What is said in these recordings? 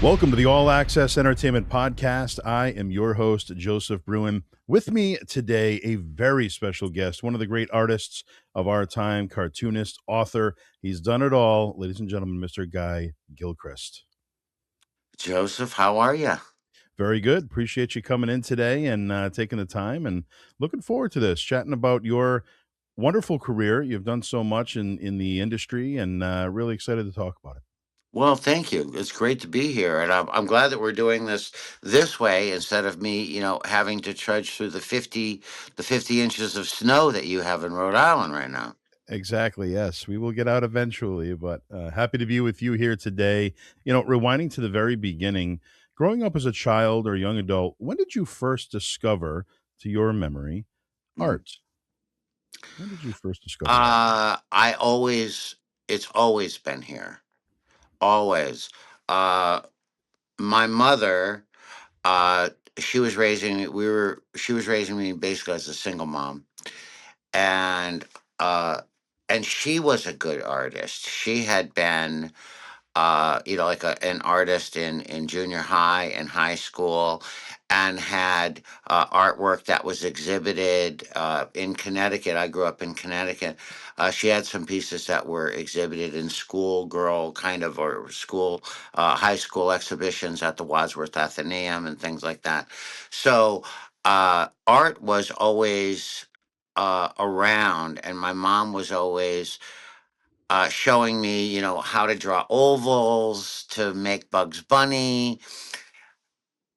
Welcome to the All Access Entertainment Podcast. I am your host, Joseph Bruen. With me today, a very special guest, one of the great artists of our time, cartoonist, author. He's done it all. Ladies and gentlemen, Mr. Guy Gilchrist. Joseph, how are you? Very good. Appreciate you coming in today and taking the time, and looking forward to this, chatting about your wonderful career. You've done so much in the industry, and really excited to talk about it. Well, thank you. It's great to be here, and I'm glad that we're doing this way instead of me, having to trudge through the 50 inches of snow that you have in Rhode Island right now. Exactly. Yes, we will get out eventually, but happy to be with you here today. Rewinding to the very beginning, growing up as a child or young adult, when did you first discover, to your memory, art? When did you first discover art? It's always been here, always. Uh, my mother, uh, she was raising me. She was raising me basically as a single mom, and uh, and she was a good artist. She had been like an artist in junior high and high school, and had artwork that was exhibited in Connecticut. I grew up in Connecticut. She had some pieces that were exhibited in schoolgirl kind of or high school exhibitions at the Wadsworth Athenaeum and things like that. So art was always around, and my mom was always showing me, how to draw ovals, to make Bugs Bunny.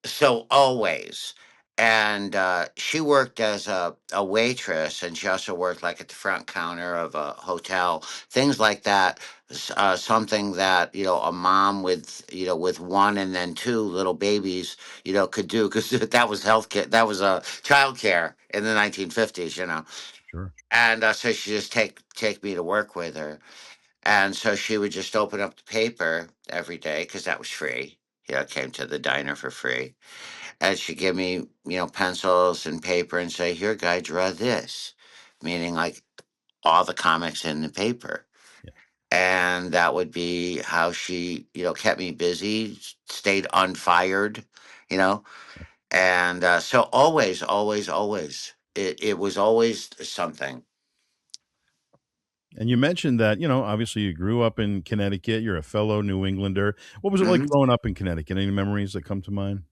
So always. And she worked as a waitress, and she also worked like at the front counter of a hotel, things like that. Something that, a mom with one and then two little babies, could do, because that was healthcare. That was child care in the 1950s. Sure. And so she just take me to work with her. And so she would just open up the paper every day because that was free. It came to the diner for free. And she'd give me, pencils and paper and say, "Here, guy, draw this," meaning like all the comics in the paper. Yeah. And that would be how she, kept me busy, stayed unfired, you know. And so always, always, always, it was always something. And you mentioned that, obviously you grew up in Connecticut. You're a fellow New Englander. What was it like hmm growing up in Connecticut? Any memories that come to mind?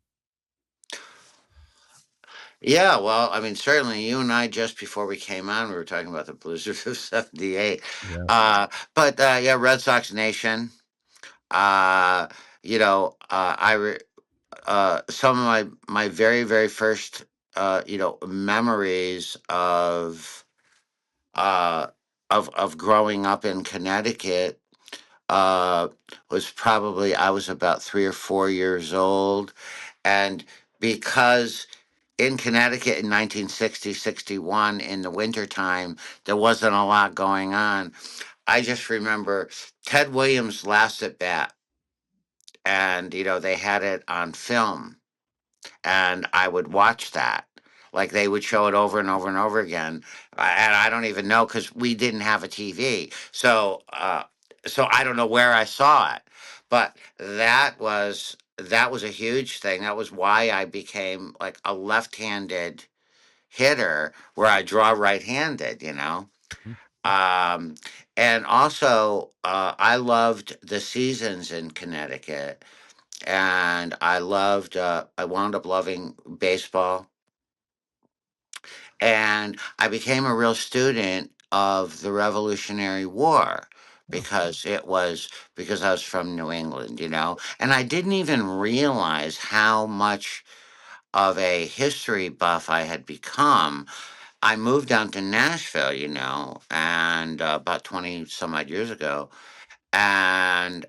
Yeah, well, I mean, certainly you and I, just before we came on, we were talking about the blizzard of '78. Yeah. Yeah, Red Sox Nation. Uh, some of my very, very first, memories uh, of growing up in Connecticut uh, was probably I was about 3 or 4 years old. And because in Connecticut in 1960, 61, in the wintertime, there wasn't a lot going on. I just remember Ted Williams' last at bat, and, they had it on film, and I would watch that. Like they would show it over and over and over again, and I don't even know because we didn't have a TV, so I don't know where I saw it, but that was a huge thing. That was why I became like a left-handed hitter, where I draw right-handed. Mhm. Um, and also, I loved the seasons in Connecticut, and I wound up loving baseball, and I became a real student of the Revolutionary War Oh, because I was from New England, and I didn't even realize how much of a history buff I had become. I moved down to Nashville, and about 20 some odd years ago, and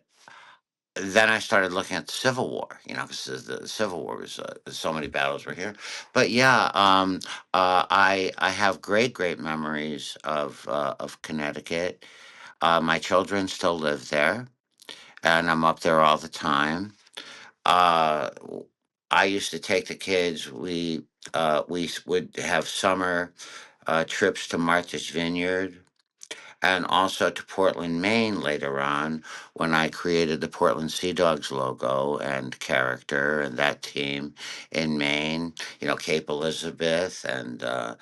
then I started looking at the Civil War, because the Civil War was so many battles were here. But yeah, I have great memories of Connecticut. My children still live there, and I'm up there all the time. W- I used to take the kids. Would have summer trips to Martha's Vineyard and also to Portland, Maine later on when I created the Portland Sea Dogs logo and character and that team in Maine. You know, Cape Elizabeth and the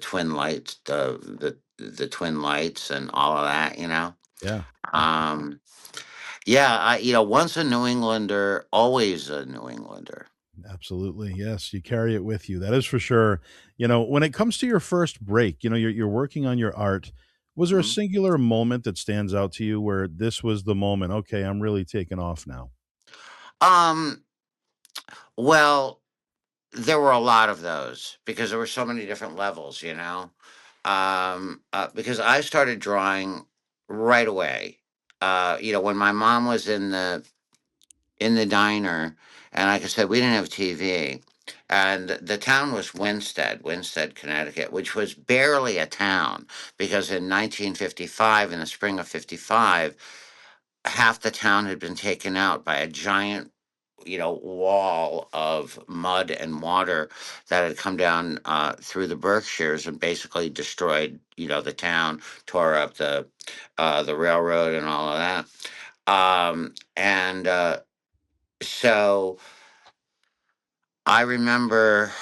Twin Lights, the Twin Lights and all of that. You know. Yeah. Um, yeah, once a New Englander, always a New Englander. Absolutely. Yes, you carry it with you. That is for sure. When it comes to your first break, you're working on your art. Was there a Mhm. singular moment that stands out to you where this was the moment? Okay, I'm really taking off now. Um, well, there were a lot of those because there were so many different levels, you know. Because I started drawing right away. When my mom was in the diner, and like I said, we didn't have TV, and the town was Winsted, Connecticut, which was barely a town because in 1955, in the spring of '55, half the town had been taken out by a giant wall of mud and water that had come down through the Berkshires and basically destroyed, the town, tore up the railroad and all of that. And so I remember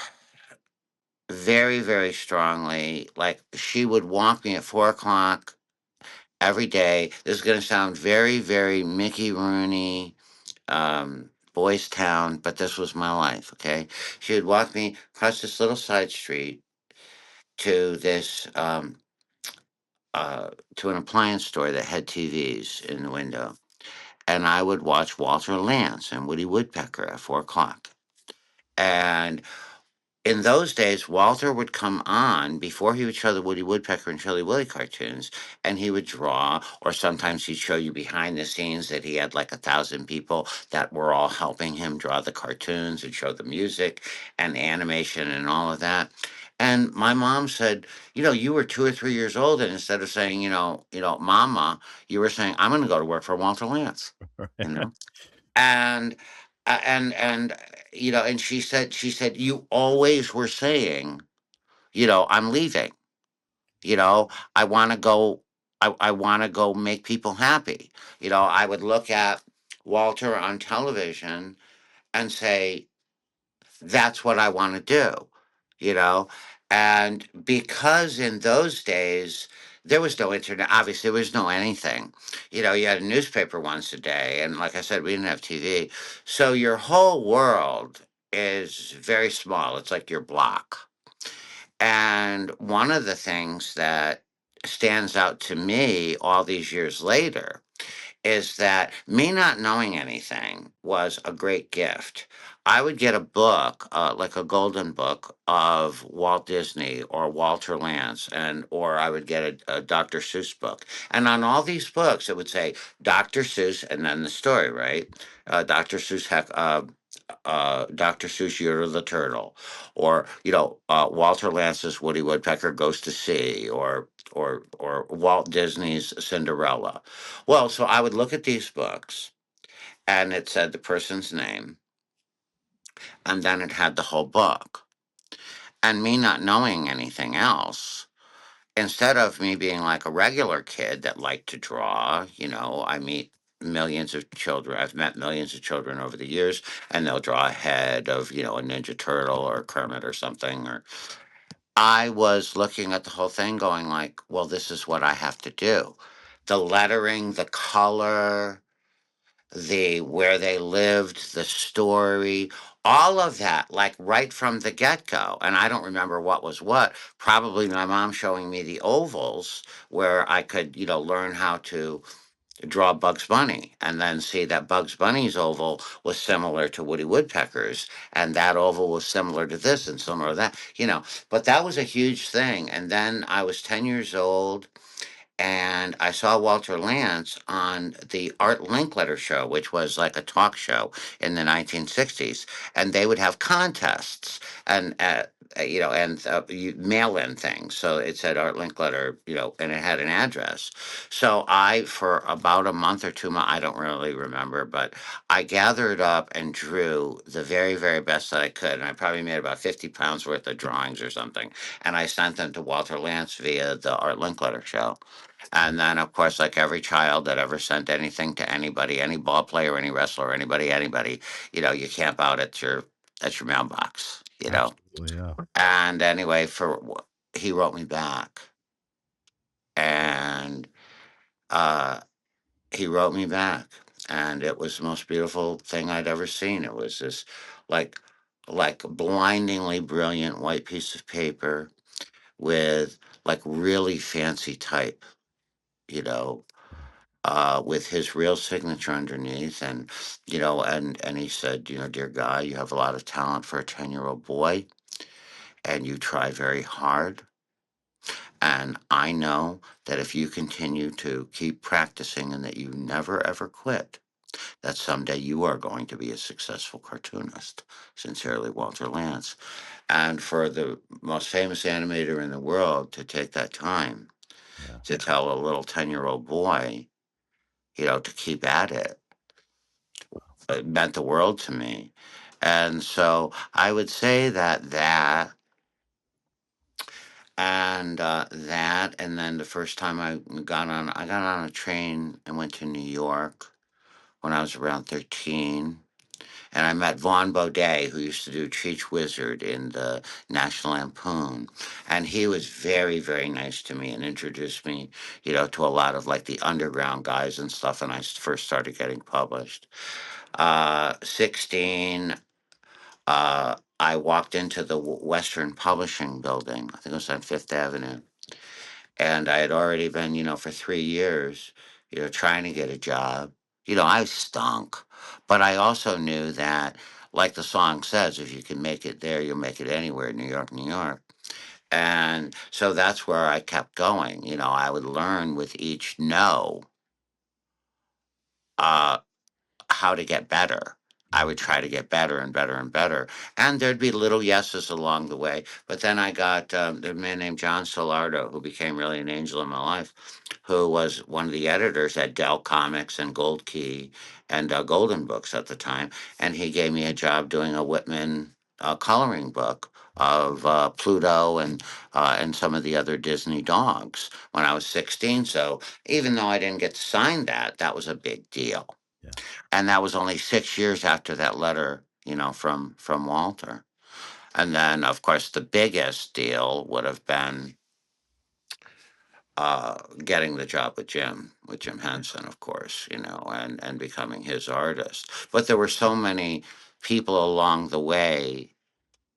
very, very strongly, like she would walk me at 4 o'clock every day. This is going to sound very, very Mickey Rooney, Boys Town, but this was my life. Okay, she would walk me across this little side street to this to an appliance store that had TVs in the window, and I would watch Walter Lantz and Woody Woodpecker at 4 o'clock. And in those days, Walter would come on before he would show the Woody Woodpecker and Chilly Willy cartoons, and he would draw, or sometimes he'd show you behind the scenes that he had like 1,000 people that were all helping him draw the cartoons and show the music and the animation and all of that. And my mom said, you were 2 or 3 years old, and instead of saying, Mama, you were saying, I'm going to go to work for Walter Lantz, you know and and and she said you always were saying, I'm leaving, I want to go, I want to go make people happy. I would look at Walter on television and say, that's what I want to do, you know? And because in those days, there was no internet, obviously, there was no anything. You had a newspaper once a day. And like I said, we didn't have TV. So your whole world is very small. It's like your block. And one of the things that stands out to me all these years later is that me not knowing anything was a great gift. I would get a book, like a golden book of Walt Disney or Walter Lantz, or I would get a Dr. Seuss book, and on all these books it would say Dr. Seuss and then the story, right? Dr. Seuss, Dr. Seuss, You're the Turtle, or Walter Lance's Woody Woodpecker Goes to Sea, or Walt Disney's Cinderella. Well, so I would look at these books, and it said the person's name, and then it had the whole book. And me not knowing anything else, instead of me being like a regular kid that liked to draw, I meet millions of children. I've met millions of children over the years, and they'll draw a head of, a Ninja Turtle or a Kermit or something. Or I was looking at the whole thing going like, well, this is what I have to do. The lettering, the color, the where they lived, the story, all of that, like right from the get go. And I don't remember what was what. Probably my mom showing me the ovals where I could, learn how to draw Bugs Bunny and then see that Bugs Bunny's oval was similar to Woody Woodpecker's, and that oval was similar to this and similar to that. But that was a huge thing. And then I was 10 years old, and I saw Walter Lantz on the Art Linkletter show, which was like a talk show in the 1960s, and they would have contests and and you mail in things. So it said Art Linkletter, and it had an address. So I, for about a month or 2 months, I don't really remember, but I gathered up and drew the very, very best that I could, and I probably made about 50 pounds worth of drawings or something, and I sent them to Walter Lantz via the Art Linkletter show. And then, of course, like every child that ever sent anything to anybody, any ball player, any wrestler, anybody, you camp out at your mailbox. Absolutely, yeah. And anyway, he wrote me back, and uh, he wrote me back, and it was the most beautiful thing I'd ever seen. It was this like blindingly brilliant white piece of paper with like really fancy type, you know, with his real signature underneath, and he said, dear Guy, you have a lot of talent for a 10-year-old boy, and you try very hard. And I know that if you continue to keep practicing and that you never ever quit, that someday you are going to be a successful cartoonist. Sincerely, Walter Lantz. And for the most famous animator in the world to take that time Yeah. to tell a little 10-year-old boy, to keep at it meant the world to me. And so I would say and then the first time I got on a train and went to New York when I was around 13. And I met Vaughn Baudet, who used to do Cheech Wizard in the National Lampoon. And he was very, very nice to me and introduced me, to a lot of like the underground guys and stuff. And I first started getting published. 16, I walked into the Western Publishing Building. I think it was on Fifth Avenue. And I had already been, for 3 years, trying to get a job. I stunk, but I also knew that, like the song says, if you can make it there, you'll make it anywhere, New York, New York. And so that's where I kept going. I would learn with each no. Uh, how to get better. I would try to get better and better and better. And there'd be little yeses along the way. But then I got a man named John Solardo, who became really an angel in my life, who was one of the editors at Dell Comics and Gold Key and Golden Books at the time. And he gave me a job doing a Whitman coloring book of Pluto and some of the other Disney dogs when I was 16. So even though I didn't get to sign that, that was a big deal. Yeah. And that was only 6 years after that letter, from Walter. And then, of course, the biggest deal would have been getting the job with Jim Henson, of course, and becoming his artist. But there were so many people along the way.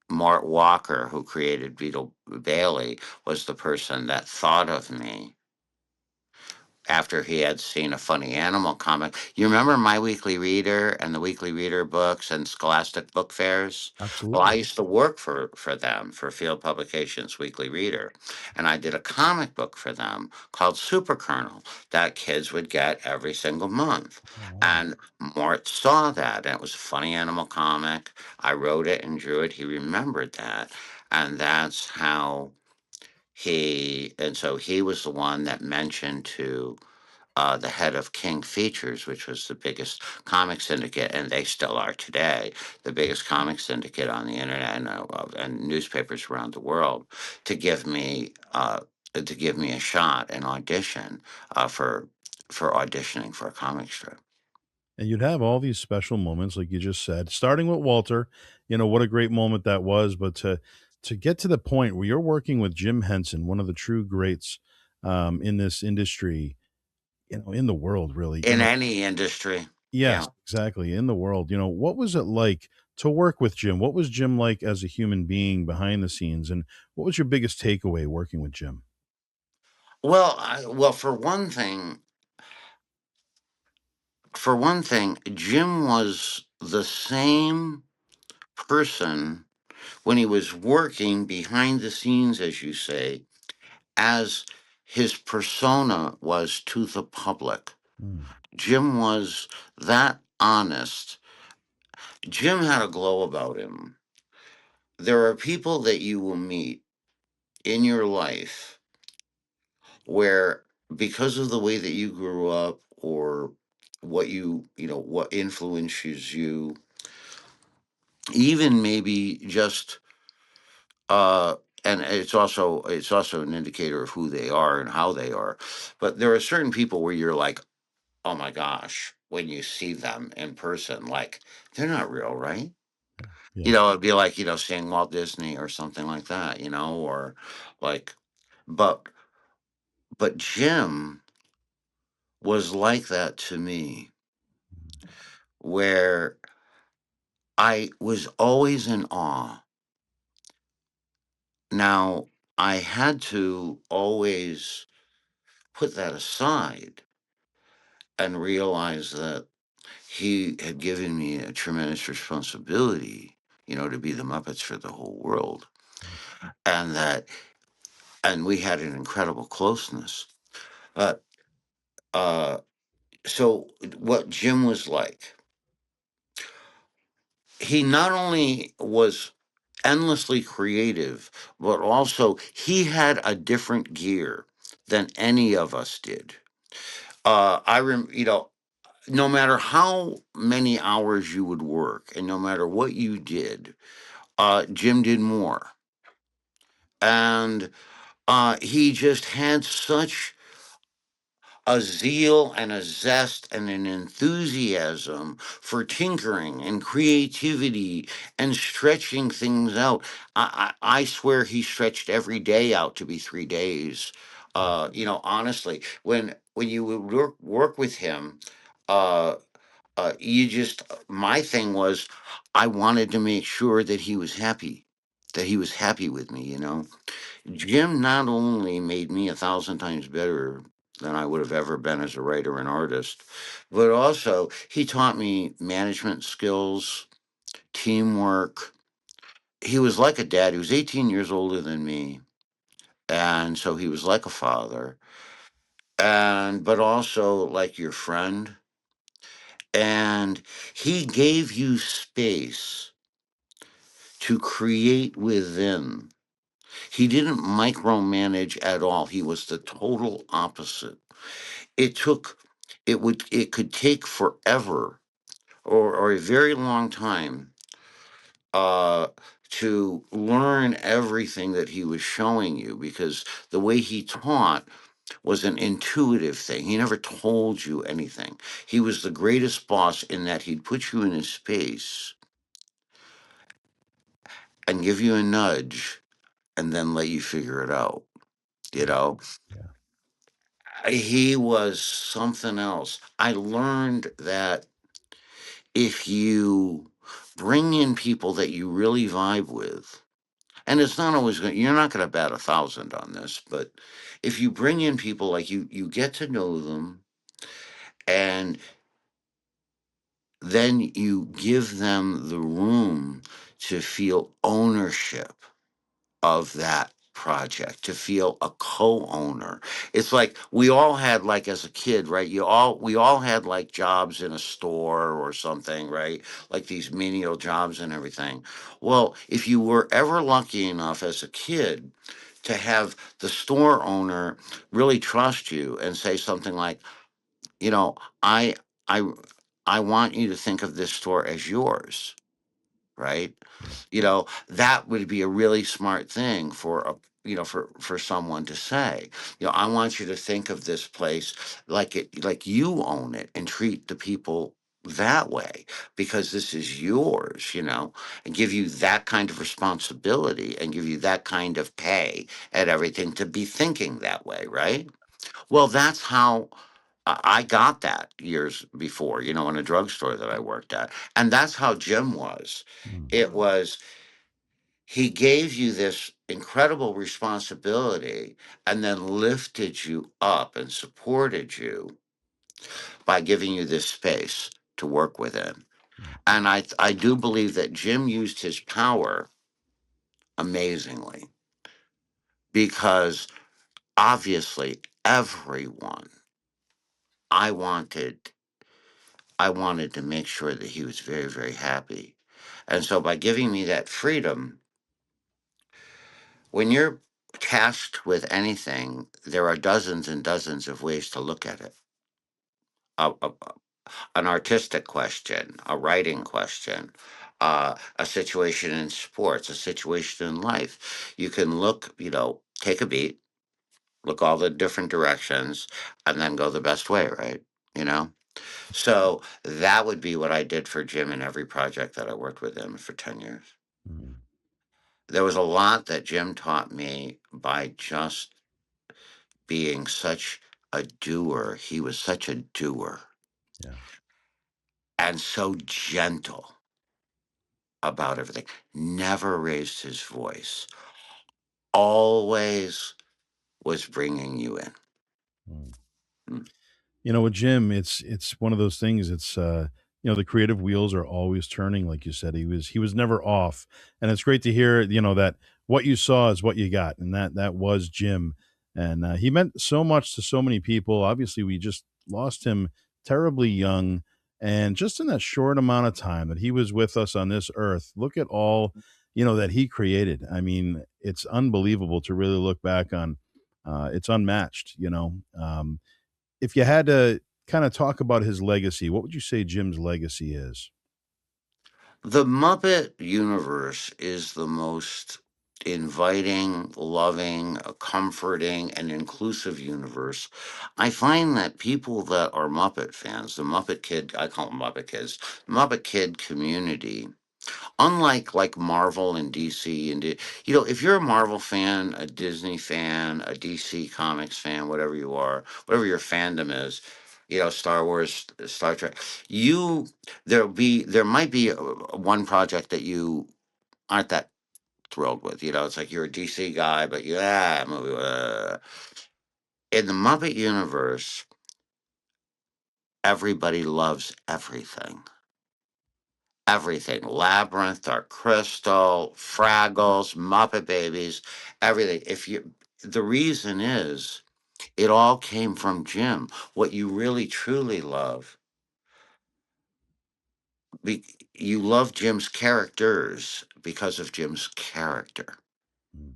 Mort Walker, who created Beetle Bailey, was the person that thought of me after he had seen a funny animal comic. You remember My Weekly Reader and the Weekly Reader books and Scholastic Book Fairs? Well, I Absolutely. used to work for them, for Field Publications Weekly Reader, and I did a comic book for them called Super Colonel that kids would get every single month. Oh, wow. And Mort saw that, and it was a funny animal comic. I wrote it and drew it. He remembered that, and that's how and so he was the one that mentioned to the head of King Features, which was the biggest comic syndicate, and they still are today, the biggest comic syndicate on the internet and newspapers around the world, to give me a shot, an audition for auditioning for a comic strip. And you'd have all these special moments, like you just said, starting with Walter. What a great moment that was. But to get to the point where you're working with Jim Henson, one of the true greats in this industry, in the world, really. In any industry, Yes, yeah. exactly. In the world, what was it like to work with Jim? What was Jim like as a human being behind the scenes? And what was your biggest takeaway working with Jim? Well, for one thing, Jim was the same person when he was working behind the scenes, as you say, as his persona was to the public. Mm. Jim was that honest. Jim had a glow about him. There are people that you will meet in your life where, because of the way that you grew up, or what what influences you, even maybe just uh and it's also an indicator of who they are and how they are. But there are certain people where you're like, oh my gosh, when you see them in person, like, they're not real, right? Yeah. Yeah. It'd be like, seeing Walt Disney or something like that, or like, but Jim was like that to me, where I was always in awe. Now, I had to always put that aside and realize that he had given me a tremendous responsibility, to be the Muppets for the whole world. And we had an incredible closeness. But, so what Jim was like, he not only was endlessly creative, but also he had a different gear than any of us did. No matter how many hours you would work and no matter what you did, Jim did more. And he just had such a zeal and a zest and an enthusiasm for tinkering and creativity and stretching things out. I swear he stretched every day out to be 3 days. Honestly, when you would work with him, uh, my thing was, I wanted to make sure that he was happy, with me. Jim not only made me 1,000 times better than I would have ever been as a writer and artist, but also he taught me management skills, teamwork. He was like a dad. He was 18 years older than me. And so he was like a father, but also like your friend. And he gave you space to create within. He didn't micromanage at all. He was the total opposite. it took it could take forever, or a very long time, uh to learn everything that he was showing you, because the way he taught was an intuitive thing. He never told you anything. He was the greatest boss in that he'd put you in a space and give you a nudge and then let you figure it out you Yeah. know Yeah. he was something else. I learned that if you bring in people that you really vibe with, and it's not always going, you're not going to bat 1,000 on this, but if you bring in people, like, you get to know them, and then you give them the room to feel ownership of that project, to feel a co-owner. It's like we all had, like, as a kid, right? We all had like jobs in a store or something, right? Like these menial jobs and everything. Well, if you were ever lucky enough as a kid to have the store owner really trust you and say something like, you know, I I I want you to think of this store as yours, right? Yeah. That would be a really smart thing for someone to say. I want you to think of this place like you own it, and treat the people that way, because this is yours, and give you that kind of responsibility and give you that kind of pay at everything to be thinking that way, right? Well, that's how I got that years before, in a drugstore that I worked at. And that's how Jim was. Mm. It was, he gave you this incredible responsibility and then lifted you up and supported you by giving you this space to work within. Yeah. And I do believe that Jim used his power amazingly, because obviously everyone, I wanted I wanted to make sure that he was very, very happy. And so by giving me that freedom, when you're tasked with anything, there are dozens and dozens of ways to look at it. An artistic question, a writing question, a situation in sports, a situation in life. You can look, take a beat, look all the different directions, and then go the best way, right? You know? So that would be what I did for Jim in every project that I worked with him for 10 years. Mm, There was a lot that Jim taught me by just being such a doer. He was such a doer yeah. and so gentle about everything. Never raised his voice. Always was bringing you in. Mm. Mm. With Jim, it's one of those things. It's the creative wheels are always turning, like you said. He was never off, and it's great to hear. That what you saw is what you got, and that was Jim, and he meant so much to so many people. Obviously, we just lost him terribly young, and just in that short amount of time that he was with us on this earth, look at all that he created. I mean, it's unbelievable to really look back on. It's unmatched. If you had to kind of talk about his legacy, what would you say Jim's legacy is? The Muppet universe is the most inviting, loving, comforting, and inclusive universe. I find that people that are Muppet fans, the Muppet Kid, I call them Muppet Kids, Muppet Kid community, unlike like Marvel and DC if you're a Marvel fan, a Disney fan, a DC Comics fan, whatever you are, whatever your fandom is, Star Wars, Star Trek, you there might be one project that you aren't that thrilled with. It's like you're a DC guy, but movie. In the Muppet universe, everybody loves everything. Everything. Labyrinth, Dark Crystal, Fraggles, Muppet Babies, everything. The reason is it all came from Jim. What you really truly love, you love Jim's characters because of Jim's character, Mm,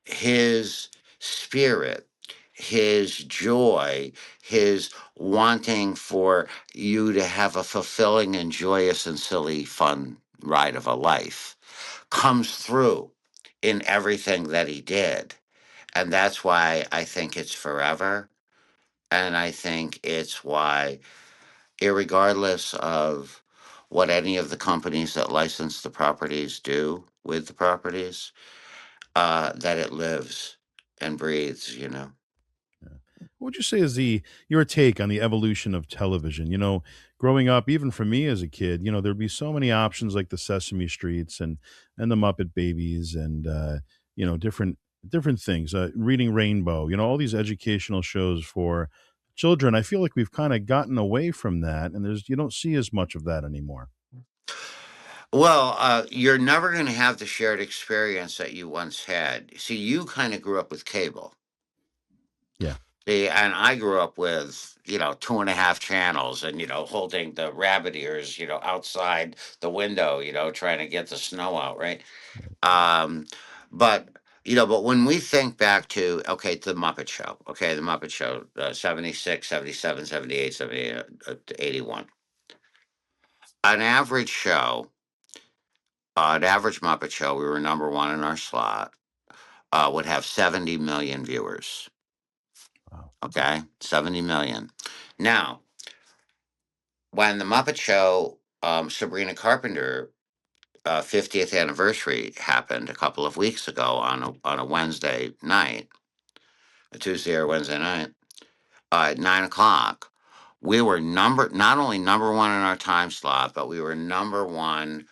his spirit, his joy, his wanting for you to have a fulfilling and joyous and silly, fun ride of a life comes through in everything that he did. And that's why I think it's forever. And I think it's why, irregardless of what any of the companies that license the properties do with the properties, that it lives and breathes. yeah. What would you say is your take on the evolution of television? Growing up, even for me as a kid, there'd be so many options like the Sesame Streets and the Muppet Babies and different things. Reading Rainbow, all these educational shows for children. I feel like we've kind of gotten away from that, and you don't see as much of that anymore. Well, you're never going to have the shared experience that you once had. See, you kind of grew up with cable. Yeah. See, and I grew up with, two and a half channels and, holding the rabbit ears, outside the window, trying to get the snow out, right? Um, but, but when we think back to, okay, to the Muppet Show, okay, the Muppet Show, 76, 77, 78, 78, 81. An average show, an average Muppet Show, we were number one in our slot, would have 70 million viewers. Wow. Okay, 70 million. Now, when the Muppet Show, Sabrina Carpenter 50th anniversary happened a couple of weeks ago on a Wednesday night, a Tuesday or Wednesday night, at 9 o'clock. We were not only number one in our time slot, but we were number one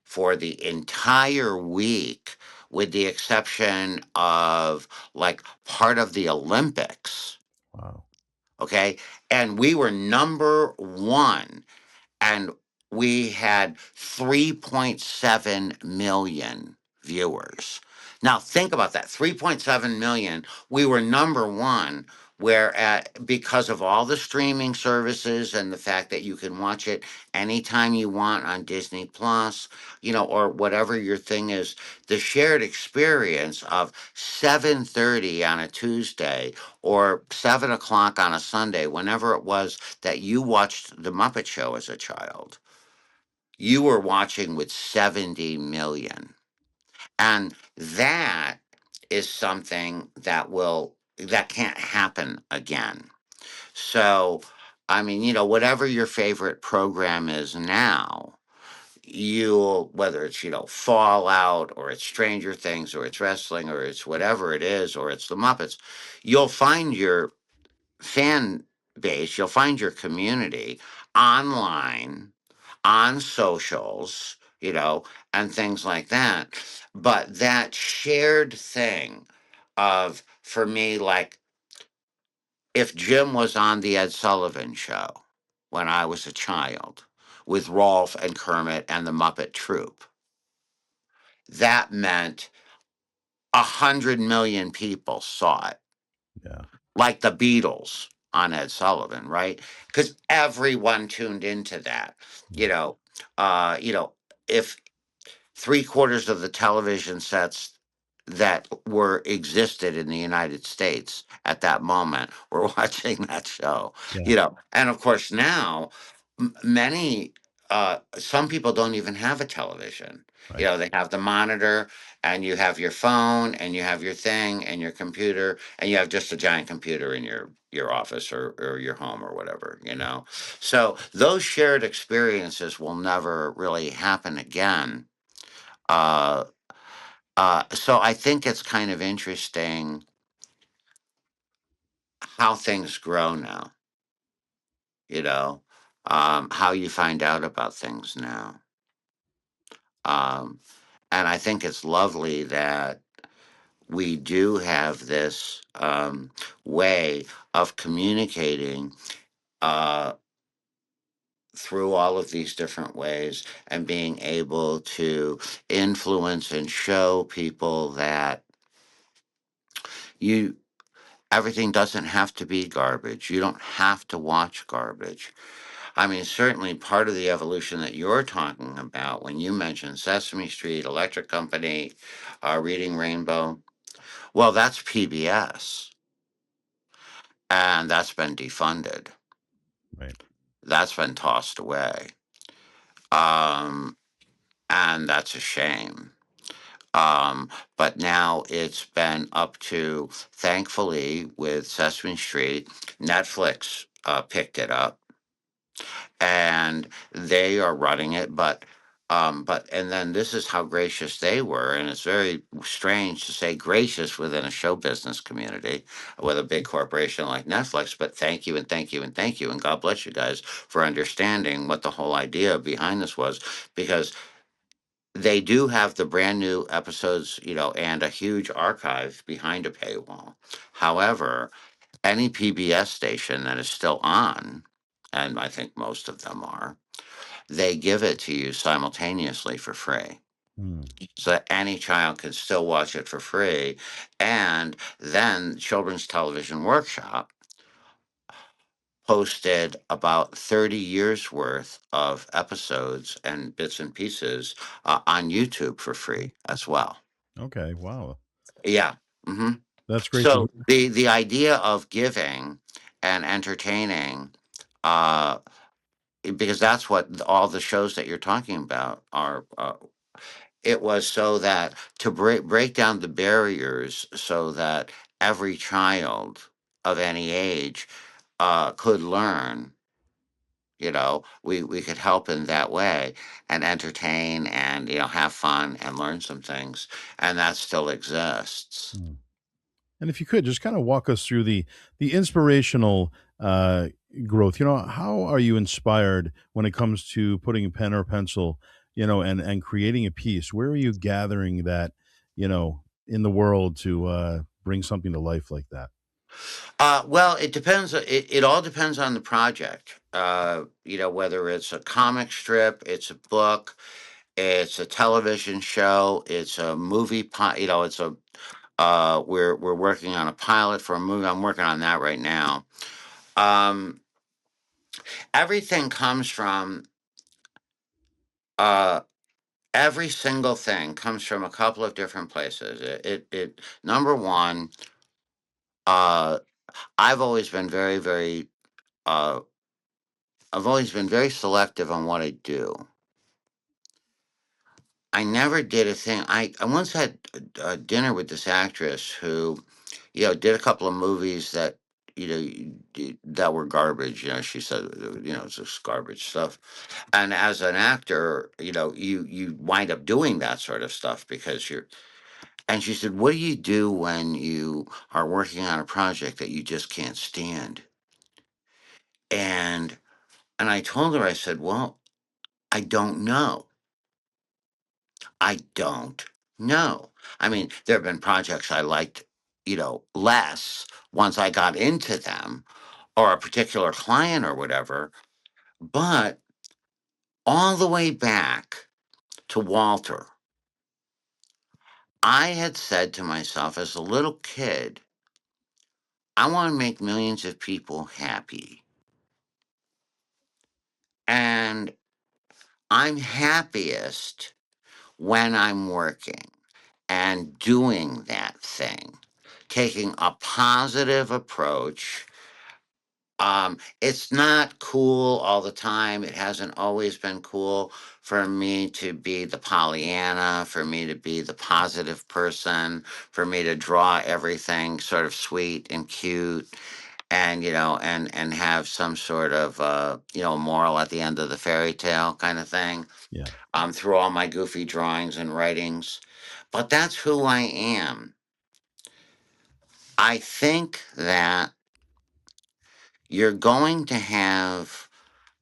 for the entire week, with the exception of like part of the Olympics. Wow. Okay. And we were number one, and we had 3.7 million viewers. Now think about that. 3.7 million. We were number one where at because of all the streaming services and the fact that you can watch it anytime you want on Disney Plus, or whatever your thing is, the shared experience of 7:30 on a Tuesday or 7 o'clock on a Sunday, whenever it was that you watched the Muppet Show as a child, you were watching with 70 million. And that is something that can't happen again. So, I mean, whatever your favorite program is now, you'll, whether it's, Fallout, or it's Stranger Things, or it's wrestling, or it's whatever it is, or it's the Muppets, you'll find your fan base, you'll find your community online, on socials, and things like that. But that shared thing of, for me, like if Jim was on the Ed Sullivan Show when I was a child with Rolf and Kermit and the Muppet Troupe, that meant 100 million people saw it, Yeah. like the Beatles on Ed Sullivan, right? Because everyone tuned into that. You Mm. know, if three-quarters of the television sets that were existed in the United States at that moment were watching that show. Yeah. And of course now many some people don't even have a television. Right. They have the monitor, and you have your phone, and you have your thing and your computer, and you have just a giant computer in your office, or your home, or whatever. So those shared experiences will never really happen again. uh, so I think it's kind of interesting how things grow now, you know, how you find out about things now. Um, and I think it's lovely that we do have this way of communicating uh, through all of these different ways, and being able to influence and show people that you everything doesn't have to be garbage. You don't have to watch garbage. I mean, certainly part of the evolution that you're talking about when you mentioned Sesame Street, Electric Company, Reading Rainbow, well, that's PBS, and that's been defunded. Right. That's been tossed away. Um, and that's a shame. But now it's been up to, thankfully, with Sesame Street, Netflix picked it up, and they are running it. And then this is how gracious they were, and it's very strange to say gracious within a show business community with a big corporation like Netflix. But thank you, and thank you, and thank you, and God bless you guys for understanding what the whole idea behind this was, because they do have the brand new episodes, and a huge archive behind a paywall. However, any PBS station that is still on, and I think most of them are, they give it to you simultaneously for free. Mm. So that any child can still watch it for free. And then Children's Television Workshop posted about 30 years worth of episodes and bits and pieces on YouTube for free as well. Okay. Wow. Yeah. hmm That's great to So hear. the idea of giving and entertaining, uh, because that's what all the shows that you're talking about are. It was so that to break down the barriers, so that every child of any age could learn. We could help in that way, and entertain, and have fun and learn some things, and that still exists. Mm. And if you could just kind of walk us through the inspirational growth. How are you inspired when it comes to putting a pen or pencil, and creating a piece? Where are you gathering that, in the world to bring something to life like that? Well, it depends. It all depends on the project. Whether it's a comic strip, it's a book, It's a television show. It's a movie. It's a we're working on a pilot for a movie. I'm working on that right now. Um, Everything comes from uh, every single thing comes from a couple of different places. It number one, uh, I've always been uh, I've always been very selective on what I do. I never did a thing. I once had a dinner with this actress who, did a couple of movies that, that were garbage. She said, it's just garbage stuff. And as an actor, you wind up doing that sort of stuff because you're. And she said, "What do you do when you are working on a project that you just can't stand?" And and I told her, I said, "Well, I don't know. I don't know. I mean, there have been projects I liked, less once I got into them or a particular client or whatever. But all the way back to Walter, I had said to myself as a little kid, I want to make millions of people happy. And I'm happiest when I'm working and doing that thing, taking a positive approach. It's not cool all the time. It hasn't always been cool for me to be the Pollyanna, for me to be the positive person, for me to draw everything sort of sweet and cute and and have some sort of moral at the end of the fairy tale kind of thing Yeah. through all my goofy drawings and writings. But that's who I am. I think that you're going to have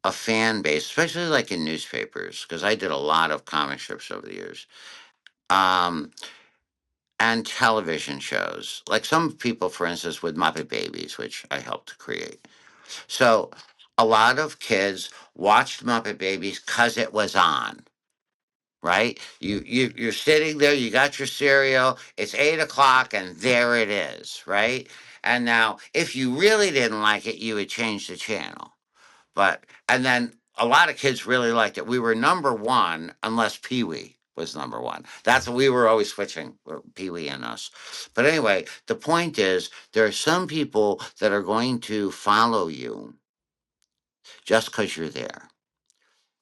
a fan base, especially like in newspapers, because I did a lot of comic strips over the years, um, and television shows. Like some people, for instance, with Muppet Babies, which I helped to create. So a lot of kids watched Muppet Babies because it was on. Right? Yeah. You're sitting there, you got your cereal, it's 8 o'clock, and there it is, right? And now, if you really didn't like it, you would change the channel. And then a lot of kids really liked it. We were number one, unless Pee Wee was number one. That's Yeah. what we were always switching, Pee Wee and us. But anyway, the point is, there are some people that are going to follow you just because you're there.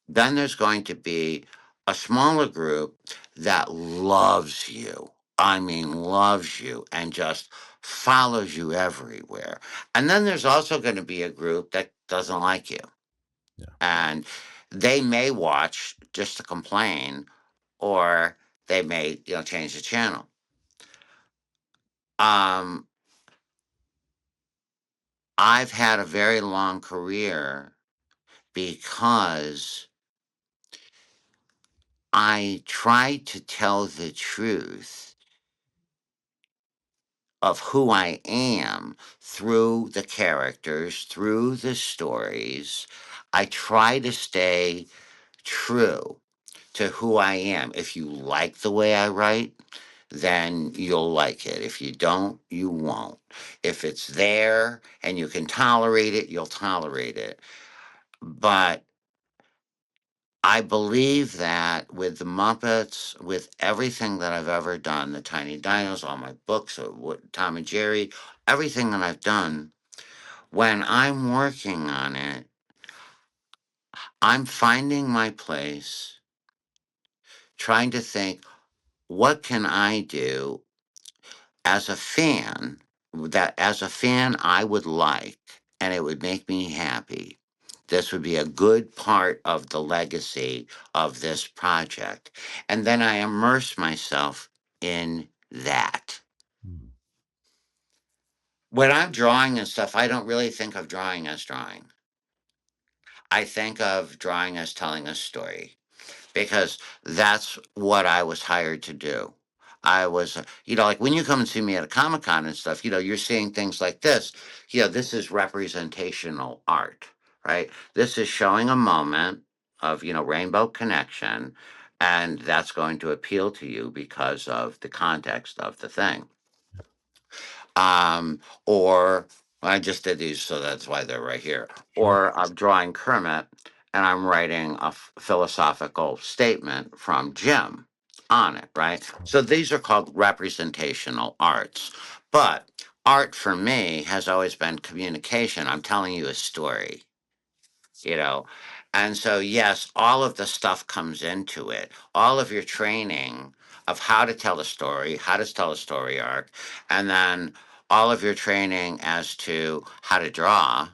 Then there's going to be a smaller group that loves you. I mean, loves you and just follows you everywhere. And then there's also going to be a group that doesn't like you. Yeah. And they may watch just to complain or they may, change the channel. Um, I've had a very long career because I tried to tell the truth of who I am through the characters, through the stories. I try to stay true to who I am. If you like the way I write, then you'll like it. If you don't, you won't. If it's there and you can tolerate it, you'll tolerate it. But I believe that with the Muppets, with everything that I've ever done, the Tiny Dinos, all my books, Tom and Jerry, everything that I've done, when I'm working on it, I'm finding my place, trying to think, what can I do as a fan I would like, and it would make me happy. This would be a good part of the legacy of this project. And then I immerse myself in that. Mm. When I'm drawing and stuff, I don't really think of drawing as drawing. I think of drawing as telling a story because that's what I was hired to do. I was, like when you come and see me at a Comic Con and stuff, you're seeing things like this. This is representational art, right? This is showing a moment of, rainbow connection and that's going to appeal to you because of the context of the thing. Or I just did these, so that's why they're right here. Sure. Or I'm drawing Kermit, and I'm writing a philosophical statement from Jim on it, right? So these are called representational arts. But art for me has always been communication. I'm telling you a story, you know. And so, yes, all of the stuff comes into it. All of your training of how to tell a story, how to tell a story arc, and then all of your training as to how to draw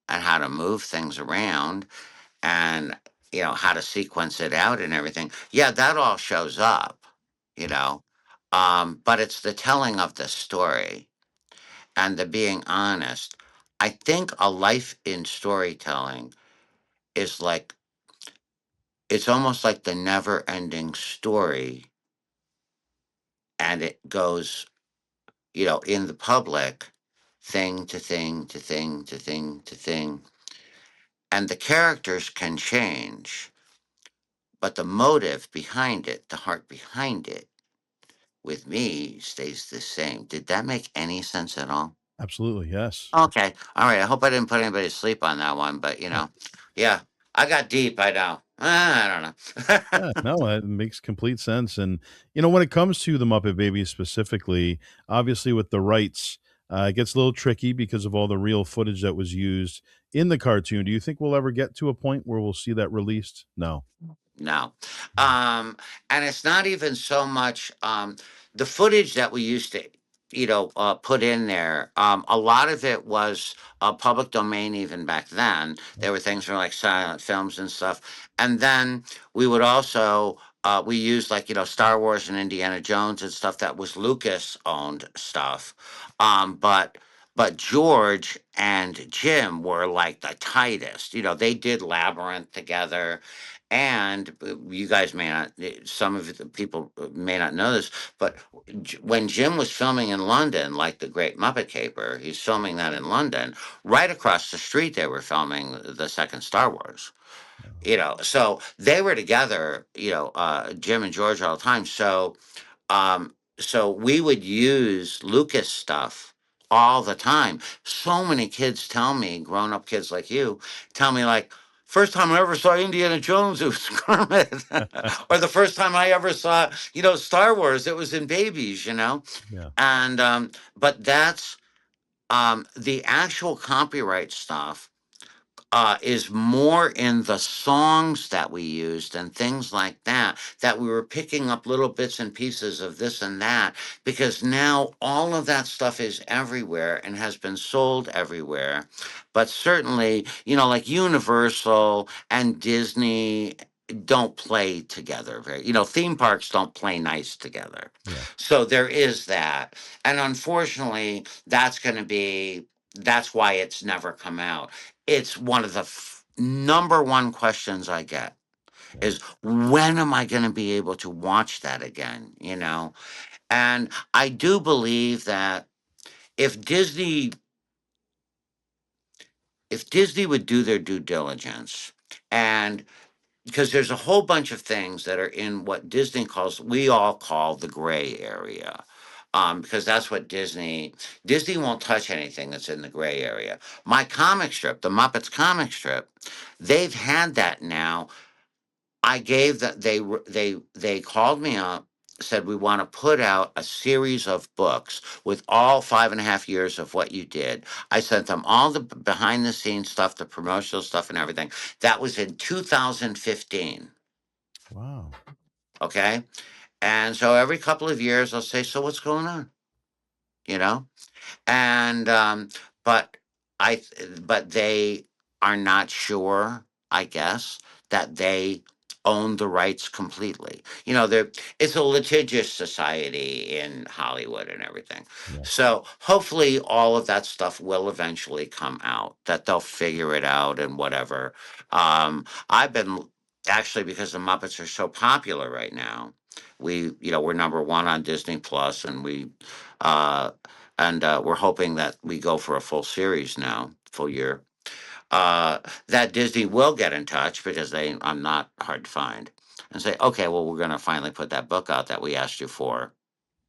and how to move things around and, how to sequence it out and everything. Yeah, that all shows up, you know. But it's the telling of the story and the being honest. I think a life in storytelling is like, it's almost like the never ending story, and it goes, in the public, thing to thing to thing to thing to thing, and the characters can change, but the motive behind it, the heart behind it, with me stays the same. Did that make any sense at all? Absolutely. Yes. Okay, all right, I hope I didn't put anybody to sleep on that one, but yeah, I got deep, I know. I don't know. Yeah, no, it makes complete sense. And when it comes to the Muppet Babies specifically, obviously with the rights, it gets a little tricky because of all the real footage that was used in the cartoon. Do you think we'll ever get to a point where we'll see that released? No. No. Mm. And it's not even so much the footage that we used to, put in there. A lot of it was public domain even back then. There were things from like silent films and stuff. And then we would also, we used like, Star Wars and Indiana Jones and stuff that was Lucas owned stuff. But George and Jim were like the tightest. They did Labyrinth together, and you guys may not, some of the people may not know this, but when Jim was filming in London, like The Great Muppet Caper, he's filming that in London. Right across the street, they were filming the second Star Wars. So they were together, Jim and George all the time. So we would use Lucas stuff all the time. So many kids tell me, grown up kids like you, tell me like, first time I ever saw Indiana Jones, it was Kermit. Or the first time I ever saw, Star Wars, it was in Babies. Yeah. And but that's the actual copyright stuff is more in the songs that we used and things like that, that we were picking up little bits and pieces of this and that, because now all of that stuff is everywhere and has been sold everywhere. But certainly, like Universal and Disney don't play together very, theme parks don't play nice together. Yeah. So there is that. And unfortunately, that's why it's never come out. It's one of the number one questions I get Yeah. is, when am I going to be able to watch that again? And I do believe that if Disney if Disney would do their due diligence, and because there's a whole bunch of things that are in what we all call the gray area. Because that's what Disney won't touch anything that's in the gray area. My comic strip, the Muppets comic strip, they've had that now. I gave that they called me up, said we want to put out a series of books with all 5.5 years of what you did. I sent them all the behind the scenes stuff, the promotional stuff, and everything. That was in 2015. Wow. Okay, and so every couple of years I'll say, so what's going on? You know, and but but they are not sure, I guess, that they own the rights completely. It's a litigious society in Hollywood and everything. Yes. So hopefully all of that stuff will eventually come out, that they'll figure it out and whatever. I've been, actually, because the Muppets are so popular right now, we're number one on Disney Plus, and uh we're hoping that we go for a full series now, full year. That Disney will get in touch, because I'm not hard to find. and say, okay, well, we're going to finally put that book out that we asked you for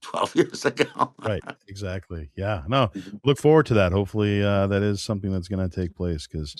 12 years ago. Right, exactly. Yeah, no, look forward to that. Hopefully, that is something that's gonna take place 'cause,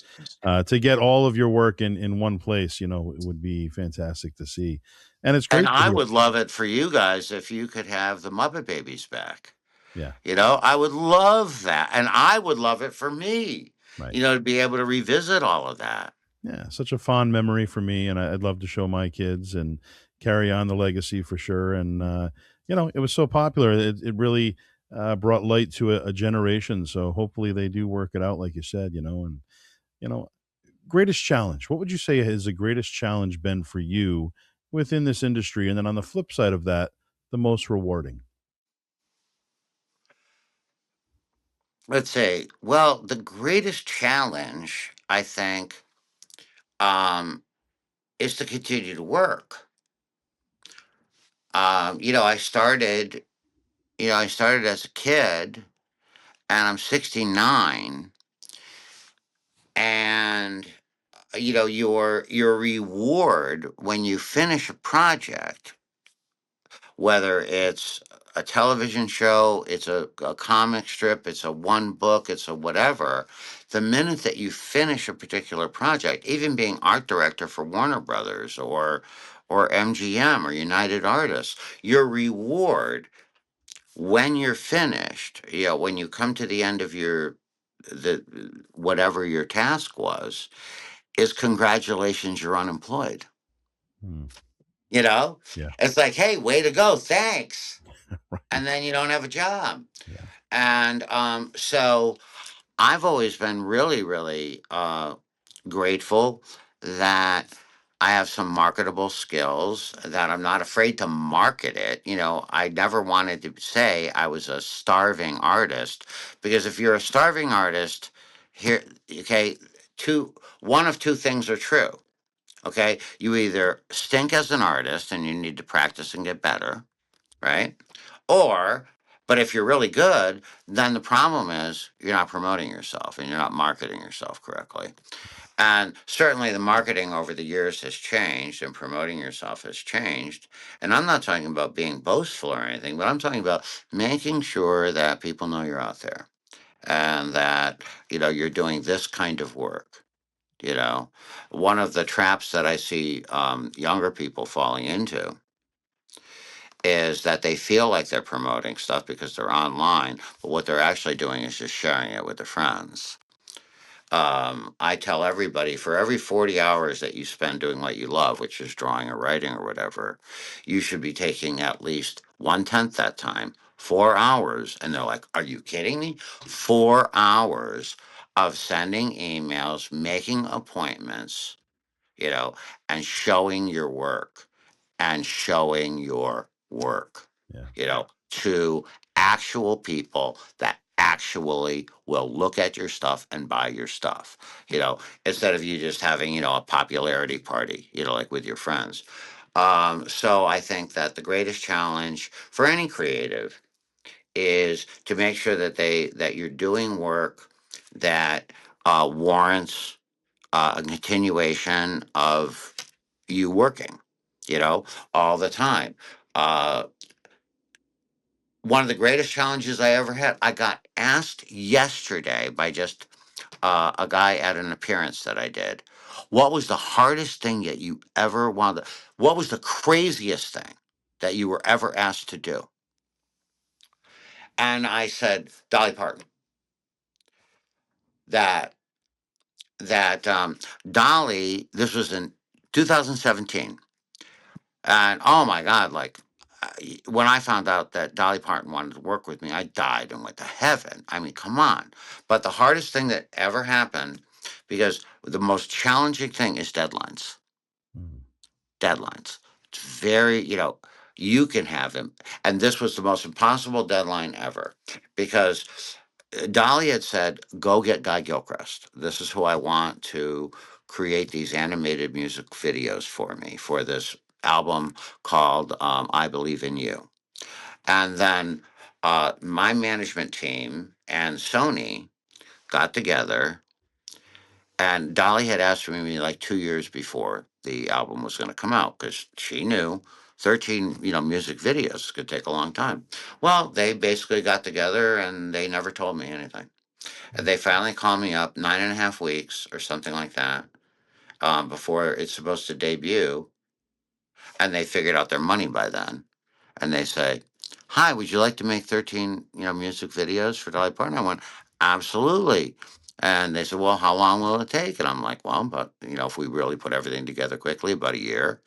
to get all of your work in one place, it would be fantastic to see, and it's And great to I hear. would love it for you guys if you could have the Muppet Babies back. Yeah, I would love that. And I would love it for me, right. to be able to revisit all of that. Yeah, such a fond memory for me, and I'd love to show my kids and carry on the legacy for sure, and, it was so popular, it really, brought light to a generation, so hopefully they do work it out like you said, and, you know greatest challenge. What would you say has the greatest challenge been for you within this industry? And then on the flip side of that, the most rewarding? Let's say, well, the greatest challenge, I think, um, is to continue to work. I started as a kid and I'm 69, and your reward when you finish a project, whether it's a television show, it's a comic strip, it's a one book, it's a whatever, the minute that you finish a particular project, even being art director for Warner Brothers or MGM or United Artists, your reward when you're finished, when you come to the end of the whatever your task was, is congratulations, you're unemployed. Hmm, You know, yeah, it's like, hey, way to go, thanks. And right. then you don't have a job. Yeah. And so I've always been really, really grateful that I have some marketable skills, that I'm not afraid to market it. I never wanted to say I was a starving artist, because if you're a starving artist, here, okay, one of two things are true. Okay, you either stink as an artist and you need to practice and get better, right? Or, but if you're really good, then the problem is you're not promoting yourself and you're not marketing yourself correctly. And certainly the marketing over the years has changed and promoting yourself has changed. And I'm not talking about being boastful or anything, but I'm talking about making sure that people know you're out there and that, you're doing this kind of work. You know, One of the traps that I see younger people falling into is that they feel like they're promoting stuff because they're online, but what they're actually doing is just sharing it with their friends. I tell everybody, for every 40 hours that you spend doing what you love, which is drawing or writing or whatever, you should be taking at least 1/10 that time, 4 hours. And they're like, are you kidding me? 4 hours of sending emails, making appointments, you know, and showing your work and showing your work, Yeah. to actual people that actually will look at your stuff and buy your stuff, instead of you just having, a popularity party, like with your friends. So I think that the greatest challenge for any creative is to make sure that you're doing work that warrants a continuation of you working, you know, all the time. Uh, One of the greatest challenges I ever had, I got asked yesterday by just a guy at an appearance that I did, what was the hardest thing that you ever wanted? What was the craziest thing that you were ever asked to do? And I said, Dolly Parton. That that Dolly. This was in 2017. And oh my God, like when I found out that Dolly Parton wanted to work with me, I died and went to heaven. I mean, come on. But the hardest thing that ever happened, because the most challenging thing is deadlines. Mm, Deadlines. It's very, you can have them. And this was the most impossible deadline ever, because Dolly had said, go get Guy Gilchrist. This is who I want to create these animated music videos for me for this album called I Believe in You. And then my management team and Sony got together And Dolly had asked me like 2 years before the album was going to come out because she knew 13, music videos could take a long time. Well, they basically got together and they never told me anything. And Mm. they finally called me up 9.5 weeks or something like that, before it's supposed to debut. And they figured out their money by then. And they say, "Hi, would you like to make 13, music videos for Dolly Parton?" I went, "Absolutely." And they said, "Well, how long will it take?" And I'm like, "Well, but, if we really put everything together quickly, about a year."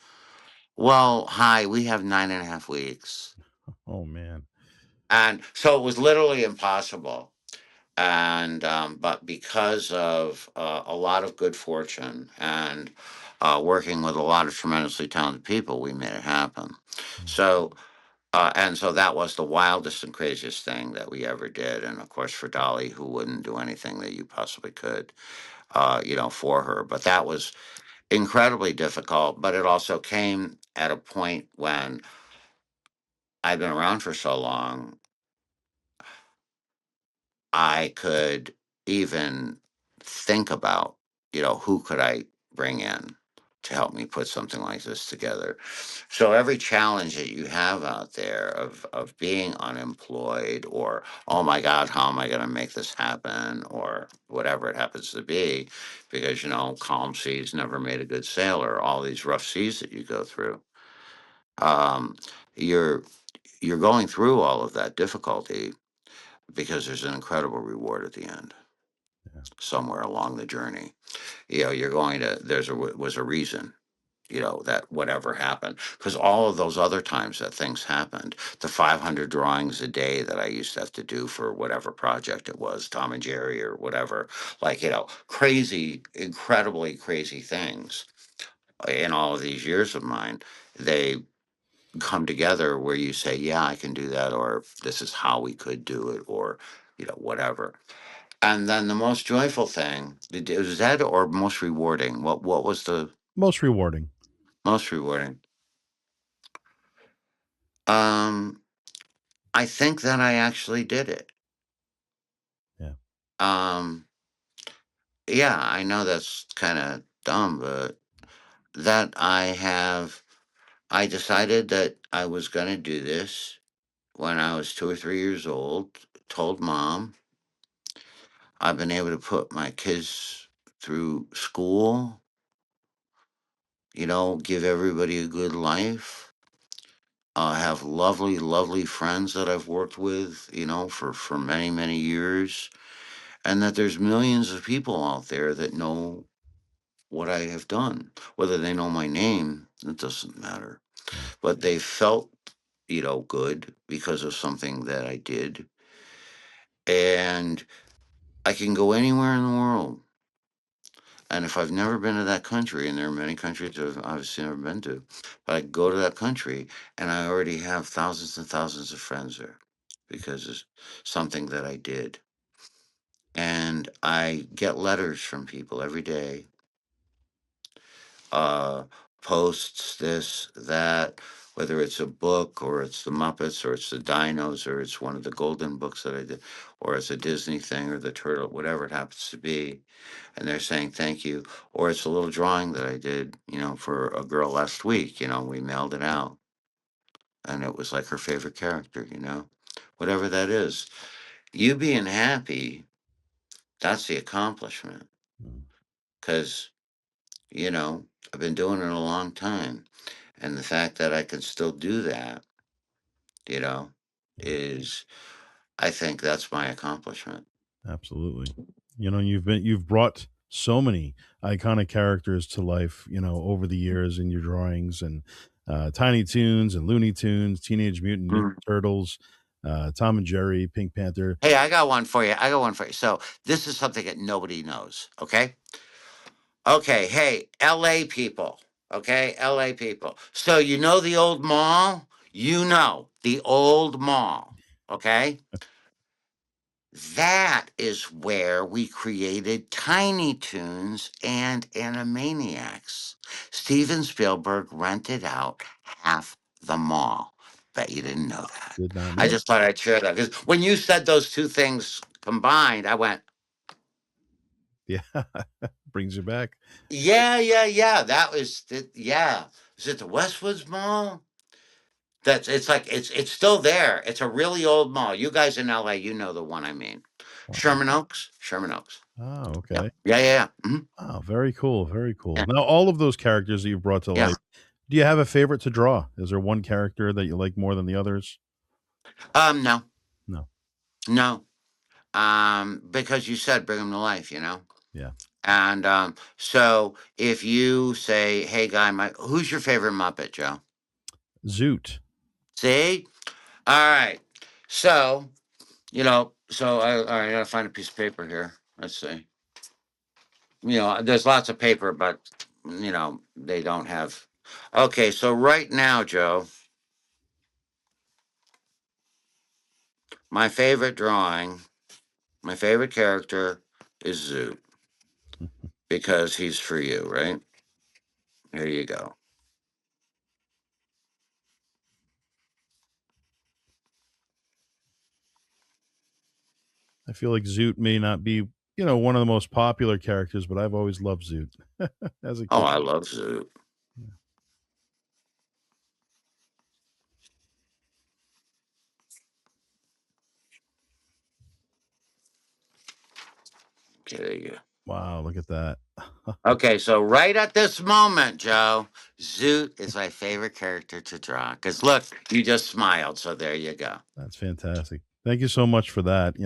"Well, hi, we have 9.5 weeks." Oh man. And so it was literally impossible. And but because of a lot of good fortune and working with a lot of tremendously talented people, we made it happen. Mm. So and so that was the wildest and craziest thing that we ever did. And of course, for Dolly, who wouldn't do anything that you possibly could, for her. But that was incredibly difficult. But it also came at a point when I'd been around for so long, I could even think about, who could I bring in to help me put something like this together. So every challenge that you have out there of being unemployed, or oh my God, how am I going to make this happen, or whatever it happens to be, because calm seas never made a good sailor. All these rough seas that you go through, um, you're you're going through all of that difficulty because there's an incredible reward at the end Yeah. somewhere along the journey. You're going to, was a reason, that whatever happened. Because all of those other times that things happened, the 500 drawings a day that I used to have to do for whatever project it was, Tom and Jerry or whatever, like, crazy, incredibly crazy things in all of these years of mine, they come together where you say, yeah, I can do that, or this is how we could do it, or, whatever. And then the most joyful thing, was that or most rewarding? What was the Most rewarding. most rewarding? Um, I think that I actually did it. Yeah. Um, yeah, I know that's kind of dumb, but that I decided that I was going to do this when I was 2 or 3 years old. Told mom I've been able to put my kids through school, give everybody a good life. I have lovely, lovely friends that I've worked with, for many, many years, and that there's millions of people out there that know what I have done. Whether they know my name, it doesn't matter. Yeah. But they felt, good because of something that I did. And I can go anywhere in the world. And if I've never been to that country, and there are many countries I've obviously never been to, but I go to that country and I already have thousands and thousands of friends there because it's something that I did. And I get letters from people every day, uh, posts, this, that, whether it's a book or it's the Muppets or it's the Dinos or it's one of the Golden books that I did, or it's a Disney thing or the Turtle, whatever it happens to be. And they're saying thank you. Or it's a little drawing that I did, for a girl last week. We mailed it out and it was like her favorite character, whatever that is. You being happy, that's the accomplishment. Mm. Because, I've been doing it a long time. And the fact that I can still do that, you know, Yeah. is, I think that's my accomplishment. Absolutely. You've brought so many iconic characters to life, over the years in your drawings, and Tiny Toons and Looney Tunes, Teenage Mutant Ninja Mm. Turtles, Tom and Jerry, Pink Panther. Hey, I got one for you. I got one for you. So this is something that nobody knows. Okay. Okay. Hey, LA people. Okay. LA people. So the old mall? The old mall. Okay. That is where we created Tiny Toons and Animaniacs. Steven Spielberg rented out half the mall. Bet you didn't know that. Did not I know. just thought I'd share that because when you said those two things combined, I went, Yeah, brings you back. Yeah, yeah, yeah. That was the, yeah. Is it the Westwoods Mall? That's it's like it's still there. It's a really old mall. You guys in LA, you know the one I mean. Wow. Sherman Oaks. Sherman Oaks. Oh, Yeah. okay. Yeah, yeah, yeah. Oh, very cool, very cool. Yeah. Now, all of those characters that you've brought to Yeah. life, do you have a favorite to draw? Is there one character that you like more than the others? No. No. No. Because you said bring them to life, you know? Yeah. And so if you say, "Hey, guy, my who's your favorite Muppet, Joe?" Zoot. See, all right. So I gotta find a piece of paper here. Let's see. There's lots of paper, but they don't have. Okay, so right now, Joe, my favorite drawing, my favorite character is Zoot because he's for you, right? Here you go. I feel like Zoot may not be, one of the most popular characters, but I've always loved Zoot as a Oh, kid. I love Zoot. Yeah. Okay, there you go. Wow, look at that. Okay, so right at this moment, Joe, Zoot is my favorite character to draw. Because look, you just smiled, so there you go. That's fantastic. Thank you so much for that.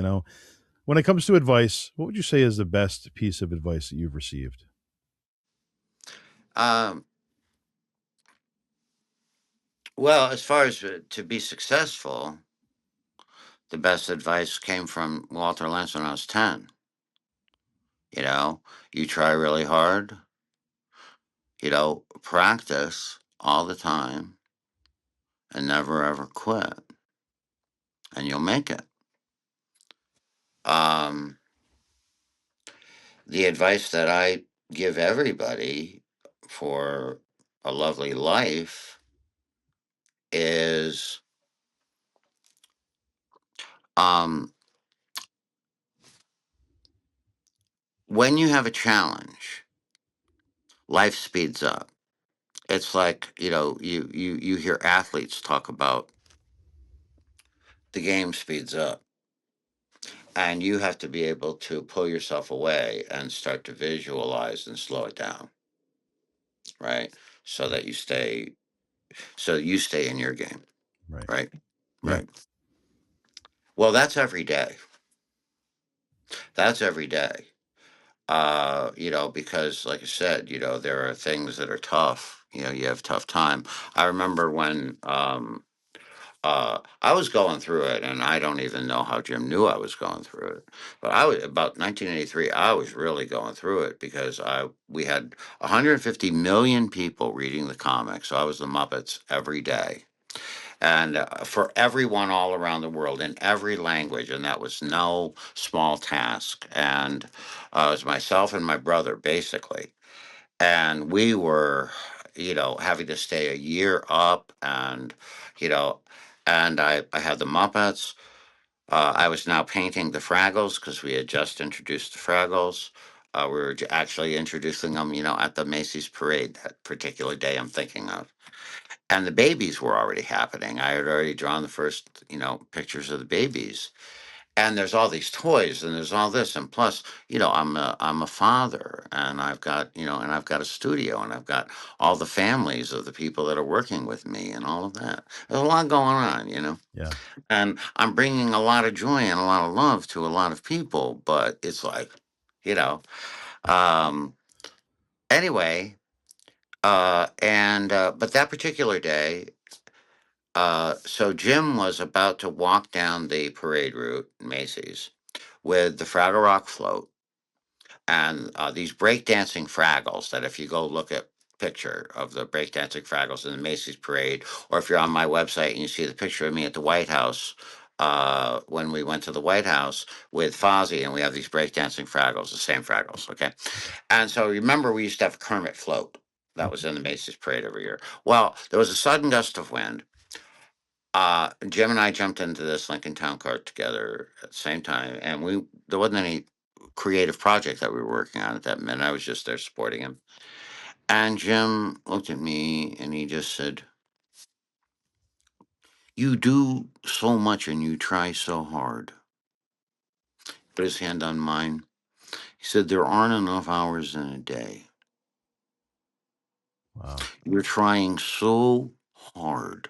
When it comes to advice, what would you say is the best piece of advice that you've received? Um, well, as far as to be successful, the best advice came from Walter Lantz when I was 10. You know, you try really hard, practice all the time and never ever quit, and you'll make it. Um, the advice that I give everybody for a lovely life is um, when you have a challenge, life speeds up. It's like, you hear athletes talk about the game speeds up, and you have to be able to pull yourself away and start to visualize and slow it down, right? So that you stay in your game, Right. right? Yeah. Right. Well, that's every day. That's every day. Because like I said, there are things that are tough. You have tough time. I remember when I was going through it, and I don't even know how Jim knew I was going through it. But I was about 1983. I was really going through it because we had 150 million people reading the comics. So I was the Muppets every day, and for everyone all around the world in every language, and that was no small task. And it was myself and my brother basically, and we were, having to stay a year up, and you know, I had the Muppets. I was now painting the Fraggles because we had just introduced the Fraggles. We were actually introducing them, at the Macy's parade that particular day I'm thinking of. And the babies were already happening. I had already drawn the first, pictures of the babies. And there's all these toys, and there's all this, and plus, I'm a father, and I've got a studio, and I've got all the families of the people that are working with me, and all of that. There's a lot going on. Yeah. And I'm bringing a lot of joy and a lot of love to a lot of people, but it's like, you know, um, anyway, but that particular day, so Jim was about to walk down the parade route, Macy's, with the Fraggle Rock float and these breakdancing Fraggles. That if you go look at picture of the breakdancing Fraggles in the Macy's parade, or if you're on my website and you see the picture of me at the White House when we went to the White House with Fozzie, and we have these breakdancing Fraggles, the same Fraggles, okay? And so remember, we used to have a Kermit float that was in the Macy's parade every year. Well, there was a sudden gust of wind. Jim and I jumped into this Lincoln Town Car together at the same time, and there wasn't any creative project that we were working on at that minute. I was just there supporting him. And Jim looked at me and he just said, "You do so much and you try so hard." Put his hand on mine. He said, "There aren't enough hours in a day. Wow. You're trying so hard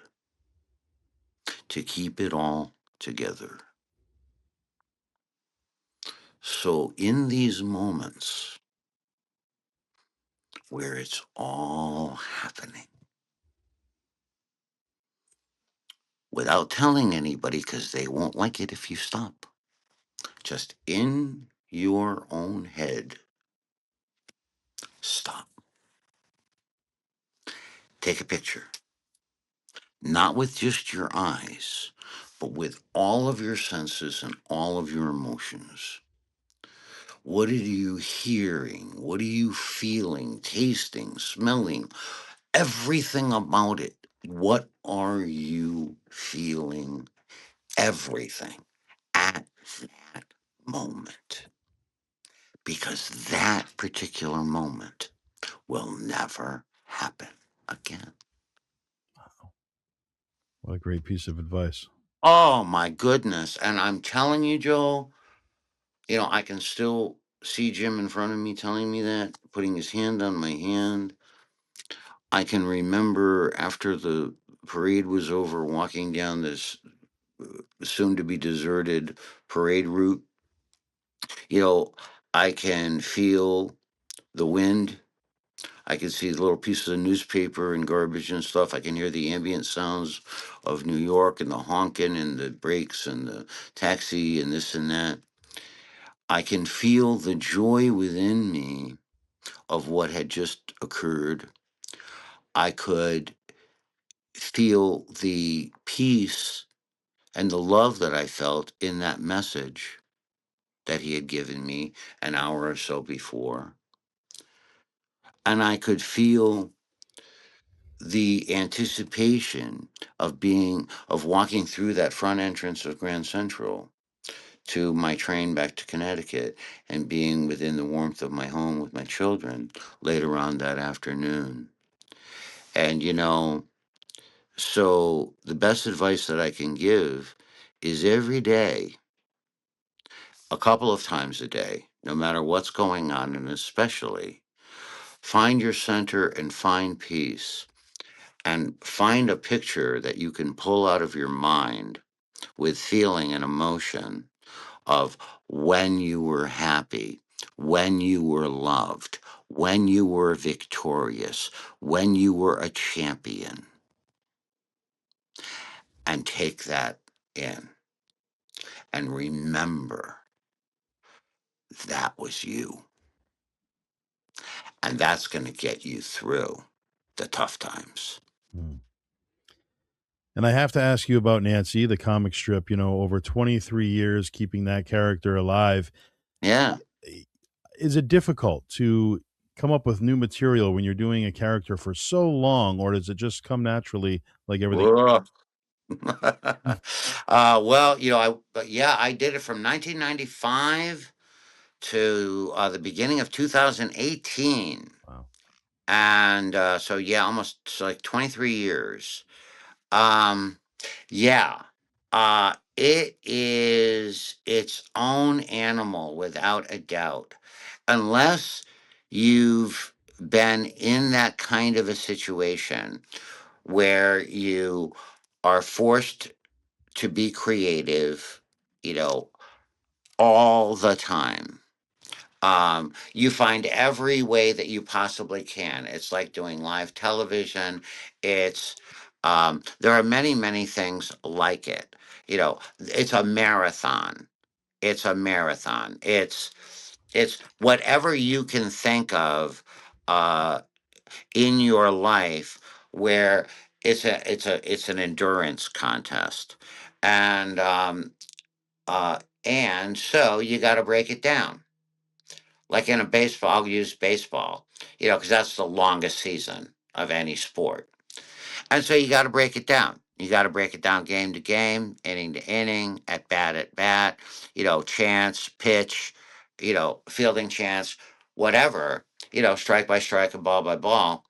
to keep it all together. So, in these moments where it's all happening, without telling anybody because they won't like it if you stop, just in your own head, stop. Take a picture, not with just your eyes, but with all of your senses and all of your emotions. What are you hearing? What are you feeling, tasting, smelling? Everything about it. What are you feeling? Everything at that moment. Because that particular moment will never happen again. What a great piece of advice. Oh my goodness. And I'm telling you, Joe, I can still see Jim in front of me telling me that, putting his hand on my hand. I can remember after the parade was over, walking down this soon to be deserted parade route. You know, I can feel the wind. I can see the little pieces of newspaper and garbage and stuff. I can hear the ambient sounds of New York and the honking and the brakes and the taxi and this and that. I can feel the joy within me of what had just occurred. I could feel the peace and the love that I felt in that message that he had given me an hour or so before. And I could feel the anticipation of walking through that front entrance of Grand Central to my train back to Connecticut and being within the warmth of my home with my children later on that afternoon. And, so the best advice that I can give is every day, a couple of times a day, no matter what's going on, and especially find your center and find peace and find a picture that you can pull out of your mind with feeling and emotion of when you were happy, when you were loved, when you were victorious, when you were a champion, and take that in and remember that was you. And that's going to get you through the tough times. Mm. And I have to ask you about Nancy, the comic strip, over 23 years keeping that character alive. Yeah. Is it difficult to come up with new material when you're doing a character for so long, or does it just come naturally like everything? Ugh. Mm. Well, I did it from 1995 to the beginning of 2018. Wow. And so, yeah, almost like 23 years. Um, yeah, it is its own animal without a doubt. Unless you've been in that kind of a situation where you are forced to be creative, you know, all the time. You find every way that you possibly can. It's like doing live television. It's there are many, many things like it. It's a marathon. It's a marathon. It's whatever you can think of uh, in your life where it's an endurance contest, and and so you got to break it down. Like in a baseball, I'll use baseball, because that's the longest season of any sport. And so you got to break it down. You got to break it down game to game, inning to inning, at bat, chance, pitch. fielding chance, whatever, strike by strike and ball by ball.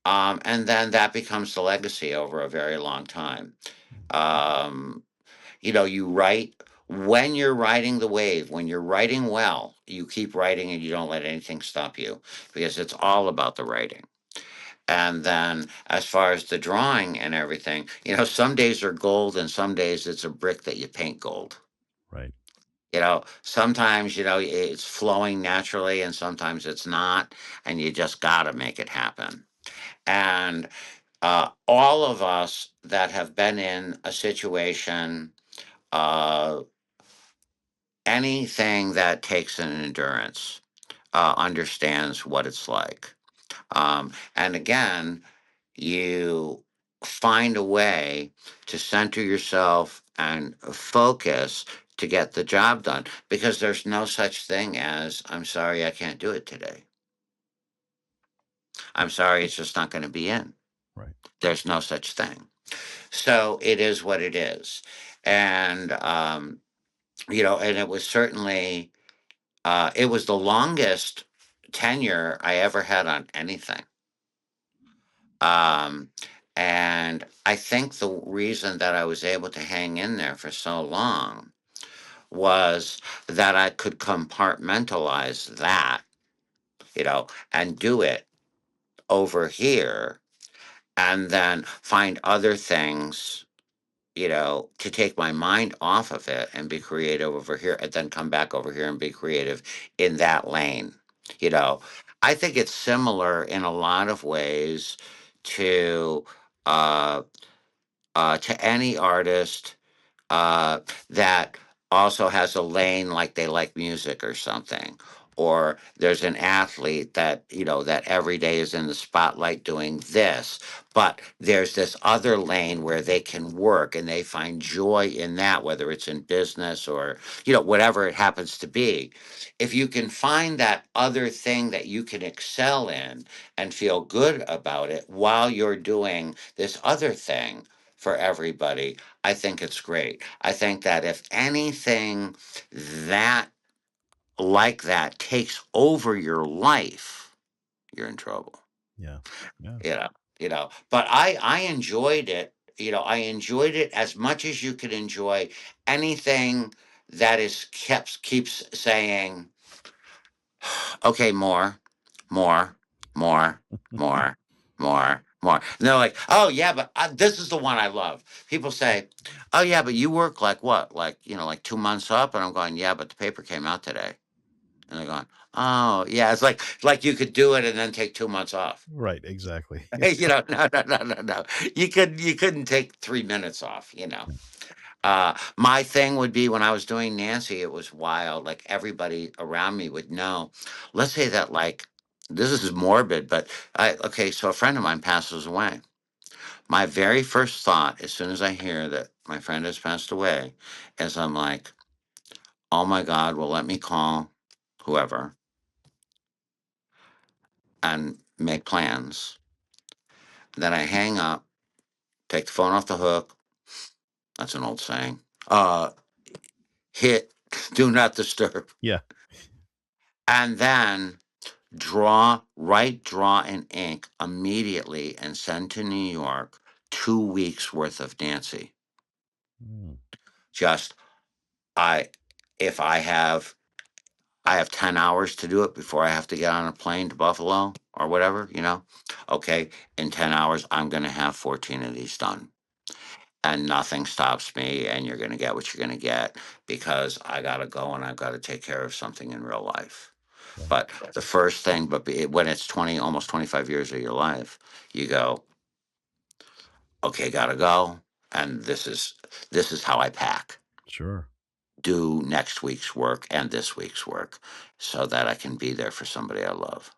And then that becomes the legacy over a very long time. Um, you write when you're riding the wave, when you're writing well, you keep writing and you don't let anything stop you because it's all about the writing. And then as far as the drawing and everything, some days are gold and some days it's a brick that you paint gold. Right. Sometimes, it's flowing naturally and sometimes it's not, and you just got to make it happen. And all of us that have been in a situation, uh, anything that takes an endurance, understands what it's like. And again, you find a way to center yourself and focus to get the job done because there's no such thing as, I'm sorry, I can't do it today. I'm sorry, it's just not going to be in. Right. There's no such thing. So it is what it is. And, and it was certainly, it was the longest tenure I ever had on anything. Um, and I think the reason that I was able to hang in there for so long was that I could compartmentalize that, and do it over here and then find other things, to take my mind off of it and be creative over here and then come back over here and be creative in that lane. You know, I think it's similar in a lot of ways to uh to any artist that also has a lane like they like music or something. Or there's an athlete that, that every day is in the spotlight doing this, but there's this other lane where they can work and they find joy in that, whether it's in business or, whatever it happens to be. If you can find that other thing that you can excel in and feel good about it while you're doing this other thing for everybody, I think it's great. I think that if anything that like that takes over your life, you're in trouble. Yeah. Yeah. You know, But I enjoyed it. I enjoyed it as much as you could enjoy anything that is keeps saying, okay, more, more, more, more. And they're like, oh yeah, but this is the one I love. People say, oh yeah, but you work like what? Like, like 2 months up. And I'm going, yeah, but the paper came out today. And they're going, oh yeah, it's like you could do it and then take 2 months off. Right. Exactly. No, no, no, no, no. You couldn't take 3 minutes off. Yeah. My thing would be when I was doing Nancy, it was wild. Like everybody around me would know. Let's say that, like, this is morbid, but okay, so a friend of mine passes away. My very first thought, as soon as I hear that my friend has passed away, is I'm like, oh my God, well, let me call whoever and make plans. Then I hang up, take the phone off the hook. That's an old saying. Hit do not disturb. Yeah. And then draw in ink immediately and send to New York 2 weeks worth of Nancy. Mm. Just I if I have 10 hours to do it before I have to get on a plane to Buffalo or whatever. Okay, in 10 hours I'm going to have 14 of these done. And nothing stops me and you're going to get what you're going to get because I got to go and I've got to take care of something in real life. Right. But the first thing, when it's 20, almost 25 years of your life, you go, okay, gotta go. And this is how I pack. Sure. Do next week's work and this week's work so that I can be there for somebody I love.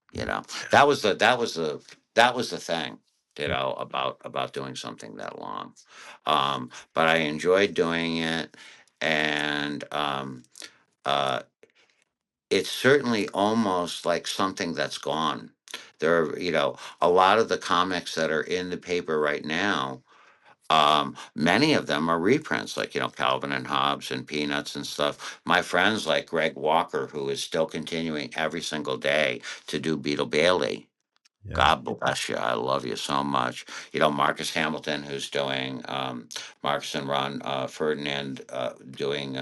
That was the thing, about doing something that long. But I enjoyed doing it and uh it's certainly almost like something that's gone. There are, a lot of the comics that are in the paper right now. Many of them are reprints, like, Calvin and Hobbes and Peanuts and stuff. My friends like Greg Walker, who is still continuing every single day to do Beetle Bailey. Yeah. God bless you. I love you so much. Marcus Hamilton, who's doing Marcus and Ron Ferdinand doing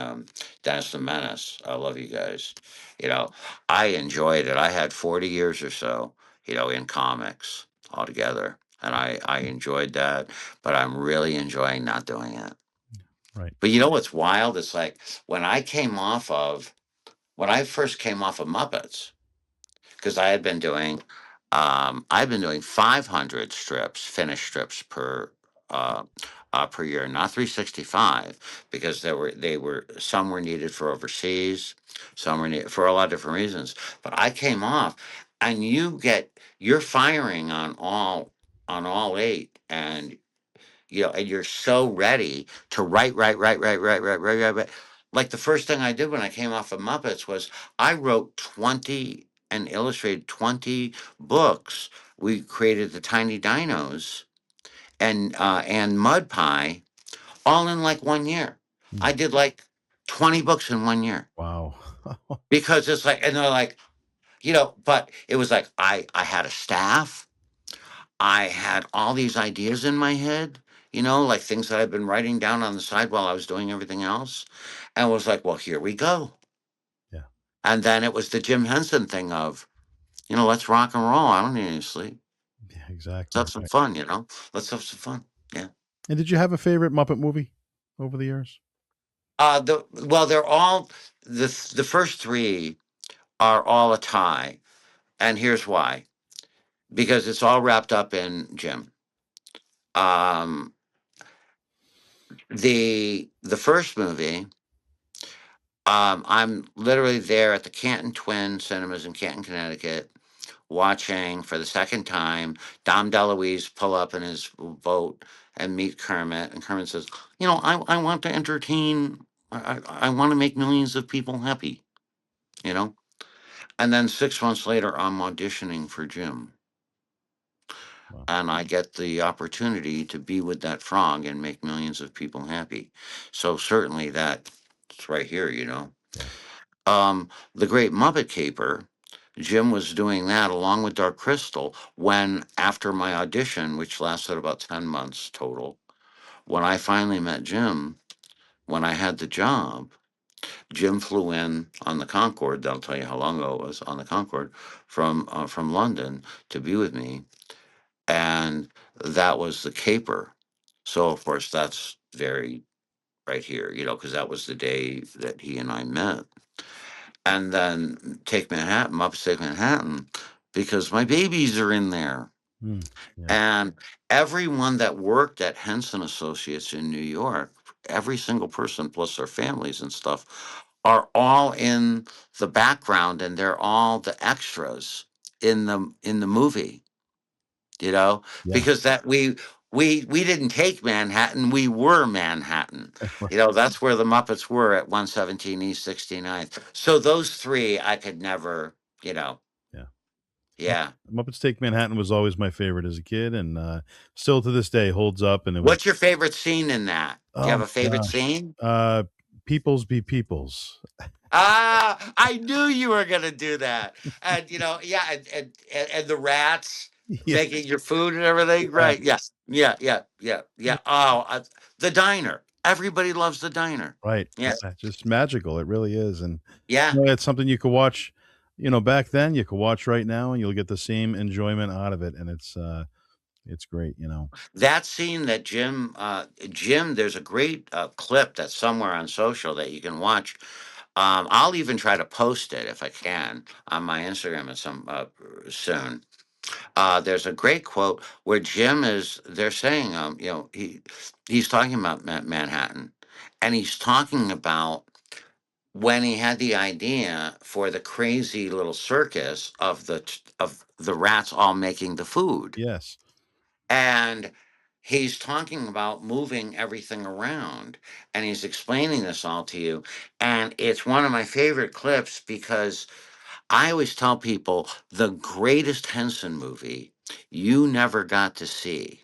Dennis the Menace. I love you guys. You know, I enjoyed it. I had 40 years or so, in comics altogether. And I enjoyed that, but I'm really enjoying not doing it. Right. But you know what's wild? It's like when I first came off of Muppets, because I've been doing 500 strips, finished strips per year, not 365, because some were needed for overseas, some were needed for a lot of different reasons. But I came off, and you're firing on all eight, and you're so ready to write. Like the first thing I did when I came off of Muppets was I wrote 20 and illustrated 20 books. We created the Tiny Dinos and Mud Pie all in like 1 year. I Mm. did like 20 books in 1 year Wow. because it's like, and they're like, but it was like I had a staff. I had all these ideas in my head, like things that I've been writing down on the side while I was doing everything else. And was like, well, here we go. Yeah. And then it was the Jim Henson thing of, let's rock and roll. I don't need any sleep. Yeah, Let's exactly. have some Right. fun, Let's have some fun. Yeah. And did you have a favorite Muppet movie over the years? They're all the first three are all a tie. And here's why. Because it's all wrapped up in Jim. Um, the first movie, I'm literally there at the Canton Twin Cinemas in Canton, Connecticut, watching for the second time Dom DeLuise pull up in his boat and meet Kermit. And Kermit says, I want to entertain, I want to make millions of people happy, you know? And then 6 months later, I'm auditioning for Jim. Wow. And I get the opportunity to be with that frog and make millions of people happy. So certainly that's right here. Yeah. The Great Muppet Caper, Jim was doing that along with Dark Crystal when, after my audition, which lasted about 10 months total, when I finally met Jim, when I had the job, Jim flew in on the Concorde. That'll tell you how long ago it was on the Concorde from London to be with me. And that was the Caper. So, of course, that's very right here, because that was the day that he and I met. And then Take Manhattan, Muppets Take Manhattan, because my babies are in there. Mm. Yeah. And everyone that worked at Henson Associates in New York, every single person plus their families and stuff, are all in the background and they're all the extras in the movie, Yeah. because that we didn't take Manhattan, we were Manhattan. Right. That's where the Muppets were at 117 East 69th. So those three I could never, Yeah. yeah. Muppets Take Manhattan was always my favorite as a kid, and still to this day holds up. And it was, What's your favorite scene in that? Do you oh have a my favorite gosh, scene? Peoples be Peoples. Ah, I knew you were gonna do that. And yeah, and the rats Yeah, making your food and everything, yeah, right? Yes, yeah, yeah, yeah, yeah. Oh, the diner. Everybody loves the diner. right. Yeah, Yeah, just magical. It really is, and yeah. it's something you could watch. Back then you could watch right now, and you'll get the same enjoyment out of it, and it's great. That scene that Jim, there's a great clip that's somewhere on social that you can watch. I'll even try to post it if I can on my Instagram at some soon. There's a great quote where they're saying, he's talking about Manhattan, and he's talking about when he had the idea for the crazy little circus of the rats all making the food, Yes. and he's talking about moving everything around, and he's explaining this all to you, and it's one of my favorite clips because I always tell people the greatest Henson movie you never got to see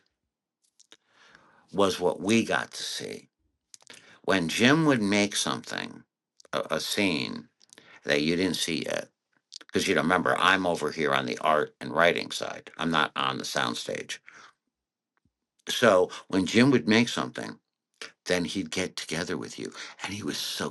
was what we got to see. When Jim would make something, a scene that you didn't see yet, because you know, remember, I'm over here on the art and writing side. I'm not on the soundstage. So when Jim would make something, then he'd get together with you, and he was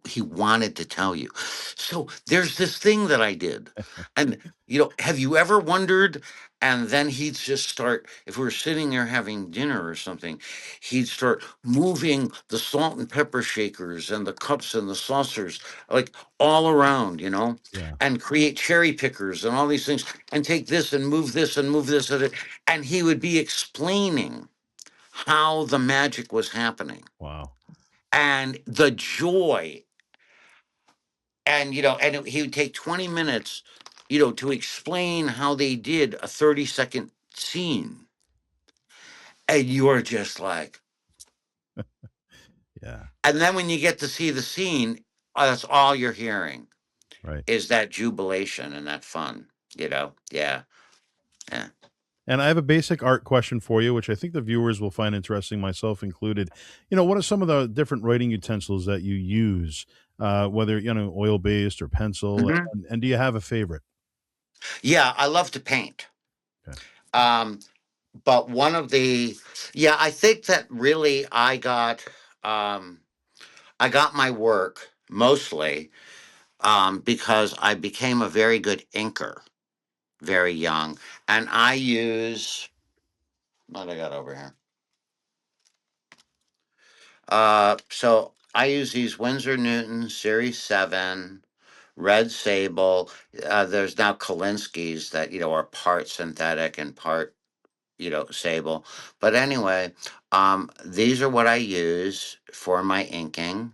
he wanted to tell you, so there's this thing that I did, and you know, have you ever wondered? And then he'd just start, if we were sitting there having dinner or something, he'd start moving the salt and pepper shakers and the cups and the saucers like all around, you know, Yeah. and create cherry pickers and all these things, and take this and move this and move this and he would be explaining how the magic was happening Wow. and the joy. And you know, he would take 20 minutes, you know, to explain how they did a 30-second scene, and you're just like, Yeah. and then when you get to see the scene, that's all you're hearing Right. is that jubilation and that fun, you know. Yeah, yeah. And I have a basic art question for you, which I think the viewers will find interesting, myself included. What are some of the different writing utensils that you use, whether oil based or pencil, Hmm. and do you have a favorite? Yeah, I love to paint. Okay. um but one of the, yeah, I think that really um I got my work mostly because I became a very good inker very young. And I use, what I got over here? So I use these Winsor Newton Series 7, Red Sable. There's now Kolinsky's that, you know, are part synthetic and part, you know, sable. But anyway, these are what I use for my inking,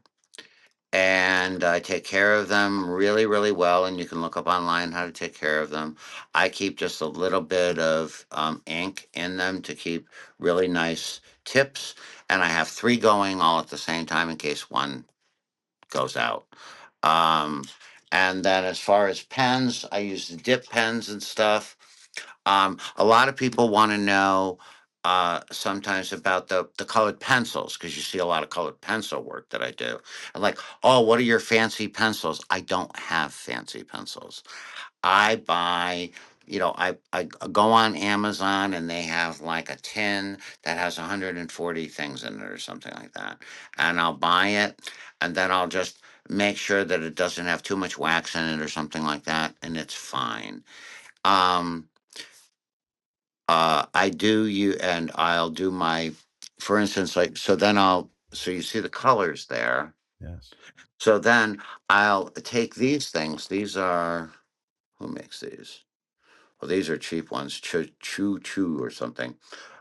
and I take care of them really, really well. And you can look up online how to take care of them. I keep just a little bit of ink in them to keep really nice tips, and I have three going all at the same time in case one goes out. Um, and then as far as pens, I use the dip pens and stuff. A lot of people want to know sometimes about the colored pencils because you see a lot of colored pencil work that I do. And like, oh, what are your fancy pencils? I don't have fancy pencils. I buy, you know, I go on Amazon and they have like a tin that has 140 things in it or something like that. And I'll buy it and then I'll just make sure that it doesn't have too much wax in it or something like that. And it's fine. Um, I do you and I'll do my, for instance, like, so then so you see the colors there. Yes. So then I'll take these things. These are, who makes these? Well, these are cheap ones, Choo or something.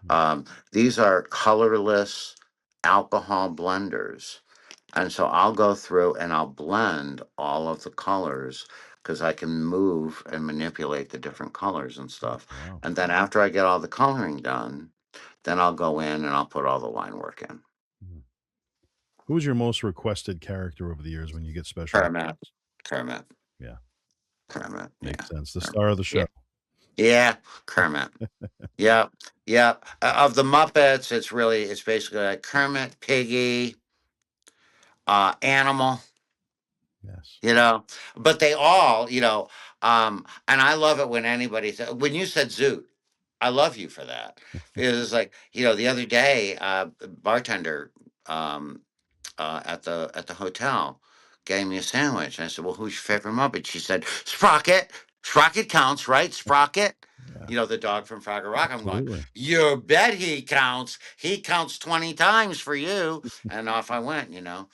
Mm. These are colorless alcohol blenders. And so I'll go through and I'll blend all of the colors because I can move and manipulate the different colors and stuff. Wow. And then after I get all the coloring done, then I'll go in and I'll put all the line work in. Mhm. Who's your most requested character over the years when you get special Kermit, requests? Kermit, Yeah, Kermit. makes Yeah. sense. The Yeah. star of the Yeah. show. Yeah. Kermit. Yeah. Yeah. Of the Muppets, it's basically like Kermit, Piggy, Animal, Yes. you know, but they all, you know, and I love it when anybody said, when you said Zoot, I love you for that. Because it's like, you know, the other day, bartender, um, at the hotel gave me a sandwich. And I said, well, who's your favorite Muppet? She said, Sprocket. Sprocket counts, right? Sprocket. Yeah, You know, the dog from Fraggle Rock. I'm going, absolutely. you bet he counts. He counts 20 times for you. And off I went, you know.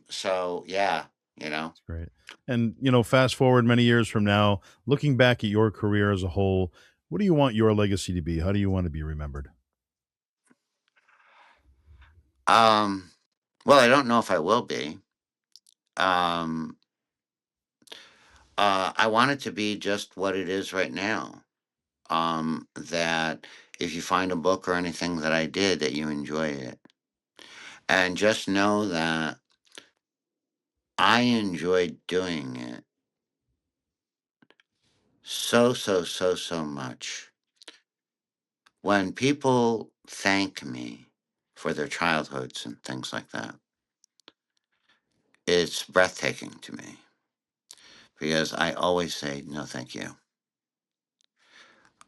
So yeah, you know. It's great. And, fast forward many years from now, looking back at your career as a whole, what do you want your legacy to be? How do you want to be remembered? Um, well, I don't know if I will be. Um, I want it to be just what it is right now. That if you find a book or anything that I did, that you enjoy it. And just know that I enjoyed doing it so, so, so, so much. When people thank me for their childhoods and things like that, it's breathtaking to me because I always say, no, thank you.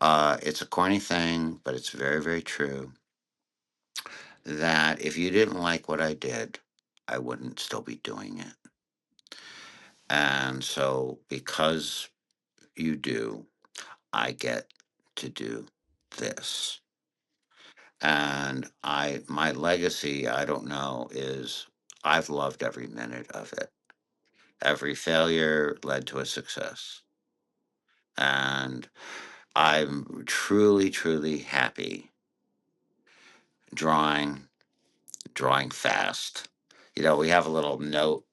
It's a corny thing, but it's very, very true that if you didn't like what I did, I wouldn't still be doing it. And so, because you do, I get to do this. And my legacy, I don't know, is I've loved every minute of it. Every failure led to a success. And I'm truly, truly happy drawing, drawing fast. We have a little note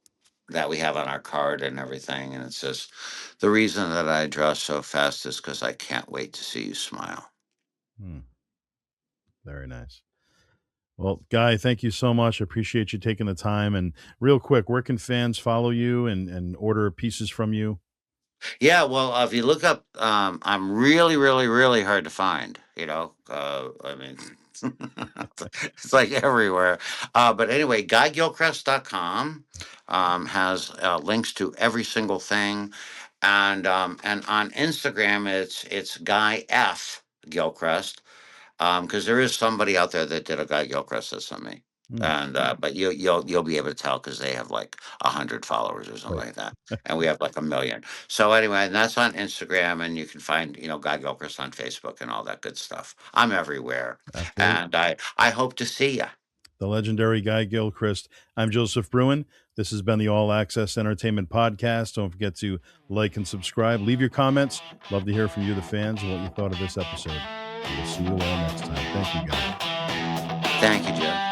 that we have on our card and everything, and it says, the reason that I draw so fast is because I can't wait to see you smile. Hmm, very nice. Well, Guy, thank you so much. I appreciate you taking the time. And real quick, where can fans follow you and order pieces from you? Yeah, well, if you look up, I'm really, really, really hard to find. I mean, it's like everywhere. But anyway, GuyGilchrist.com has links to every single thing, and on Instagram it's Guy F Gilchrist, because there is somebody out there that did a Guy Gilchrist that's on me. Hmm, And but you'll be able to tell because they have like 100 followers or something right. like that, and we have like 1 million. So anyway, and that's on Instagram, and you can find Guy Gilchrist on Facebook and all that good stuff. I'm everywhere, Absolutely. and I hope to see you. The legendary Guy Gilchrist. I'm Joseph Bruen. This has been the All Access Entertainment Podcast. Don't forget to like and subscribe. Leave your comments. Love to hear from you, the fans, and what you thought of this episode. We'll see you all next time. Thank you, Guy. Thank you, Joe.